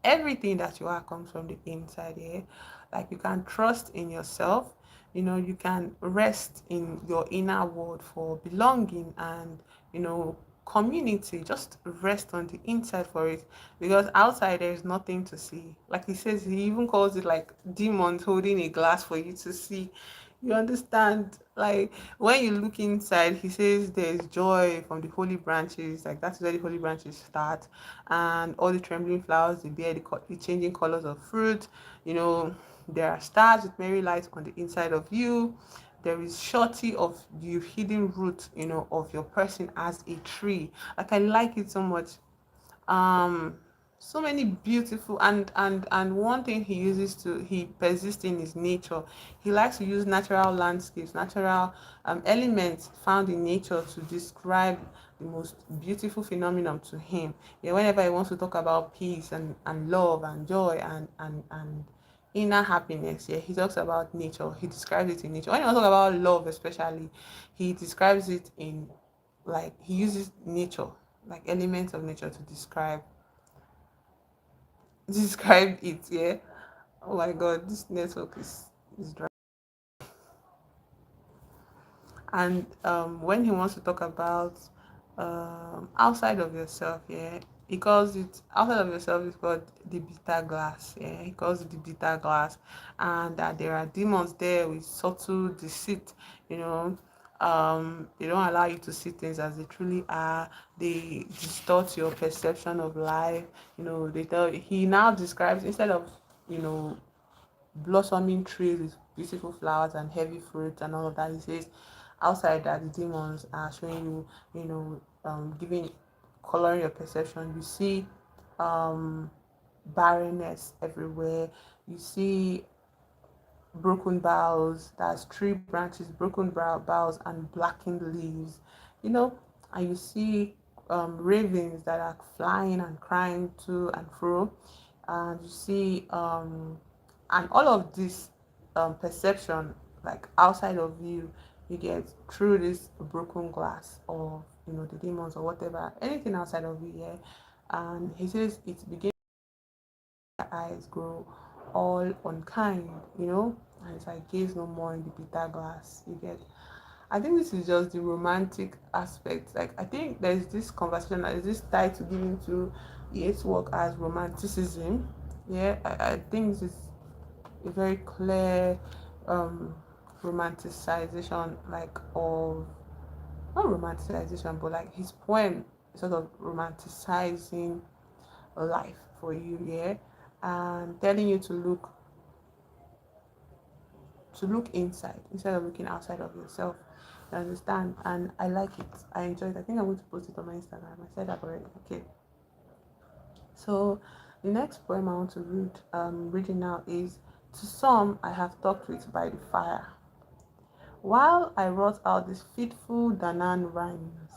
everything that you are comes from the inside here. Like you can trust in yourself, you can rest in your inner world for belonging and you know community. Just rest on the inside for it, because outside there is nothing to see. Like he says, he even calls it like demons holding a glass for you to see. You understand? Like when you look inside, he says there's joy from the holy branches. Like that's where the holy branches start, and all the trembling flowers they bear the changing colors of fruit. You know, there are stars with merry light on the inside of you. There is surety of the hidden root, of your person as a tree. Like I like it so much. Um, so many beautiful, and one thing he persists in is nature. He likes to use natural landscapes, natural elements found in nature to describe the most beautiful phenomenon to him. Yeah, whenever he wants to talk about peace and love and joy and inner happiness, yeah, he talks about nature. He describes it in nature. When he wants to talk about love, especially, he describes it in, like, he uses nature, like elements of nature to describe it. Yeah. Oh my god, this network is dry. And when he wants to talk about outside of yourself, yeah, he calls it outside of yourself is called the bitter glass. Yeah, he calls it the bitter glass, and that there are demons there with subtle deceit. You know, they don't allow you to see things as they truly are. They distort your perception of life. They tell he now describes, instead of you know blossoming trees with beautiful flowers and heavy fruits and all of that. He says outside that the demons are showing you, giving, coloring your perception. You see barrenness everywhere. You see broken boughs, that's tree branches, broken boughs and blackened leaves, you know, and you see ravens that are flying and crying to and fro, and you see and all of this perception, like outside of you, you get through this broken glass of the demons or whatever, anything outside of you, yeah. And he says it begins, eyes grow all unkind, and it's like gaze no more in the bitter glass. You get. I think this is just the romantic aspect. Like, I think there's this conversation, there's this title given to Yeats' work as romanticism. Yeah, I think this is a very clear um romanticization, like, of, not romanticization, but like his poem sort of romanticizing life for you, yeah, and telling you to look inside instead of looking outside of yourself. You understand? And I like it. I enjoy it. I think I'm going to post it on my Instagram. I said that already. Okay. So the next poem I want to reading now is, "To some I have talked with by the fire, while I wrote out these fitful Danaan rhymes.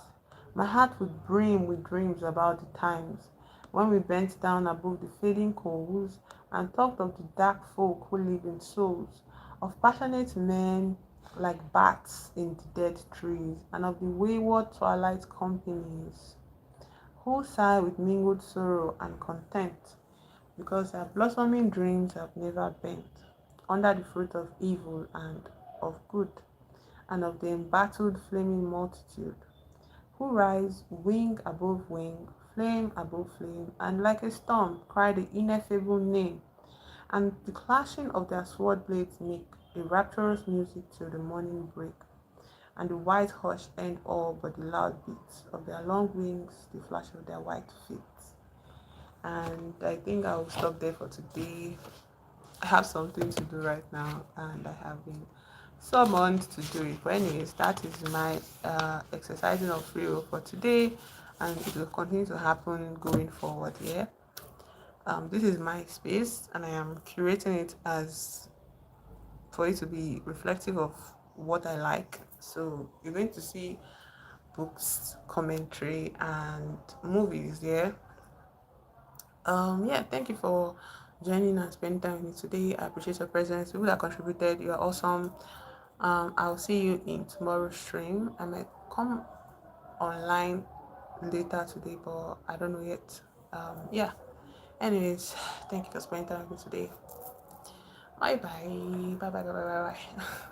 My heart would brim with dreams about the times when we bent down above the fading coals and talked of the dark folk who live in souls, of passionate men like bats in the dead trees, and of the wayward twilight companies who sigh with mingled sorrow and content, because their blossoming dreams have never bent under the fruit of evil and of good, and of the embattled flaming multitude, who rise wing above wing, flame above flame, and like a storm cry the ineffable name, and the clashing of their sword blades make a rapturous music till the morning break, and the white hush end all but the loud beats of their long wings, the flash of their white feet." And I think I will stop there for today. I have something to do right now, and I have been summoned to do it. But anyways, that is my exercising of free will for today, and it will continue to happen going forward. Yeah. This is my space, and I am curating it as for it to be reflective of what I like. So you're going to see books, commentary, and movies. Yeah. Yeah, thank you for joining and spending time with me today. I appreciate your presence. People that contributed, you're awesome. I'll see you in tomorrow's stream. I might come online later today, but I don't know yet. Yeah. Anyways, thank you for spending time with me today. Bye bye. Bye bye bye bye bye bye.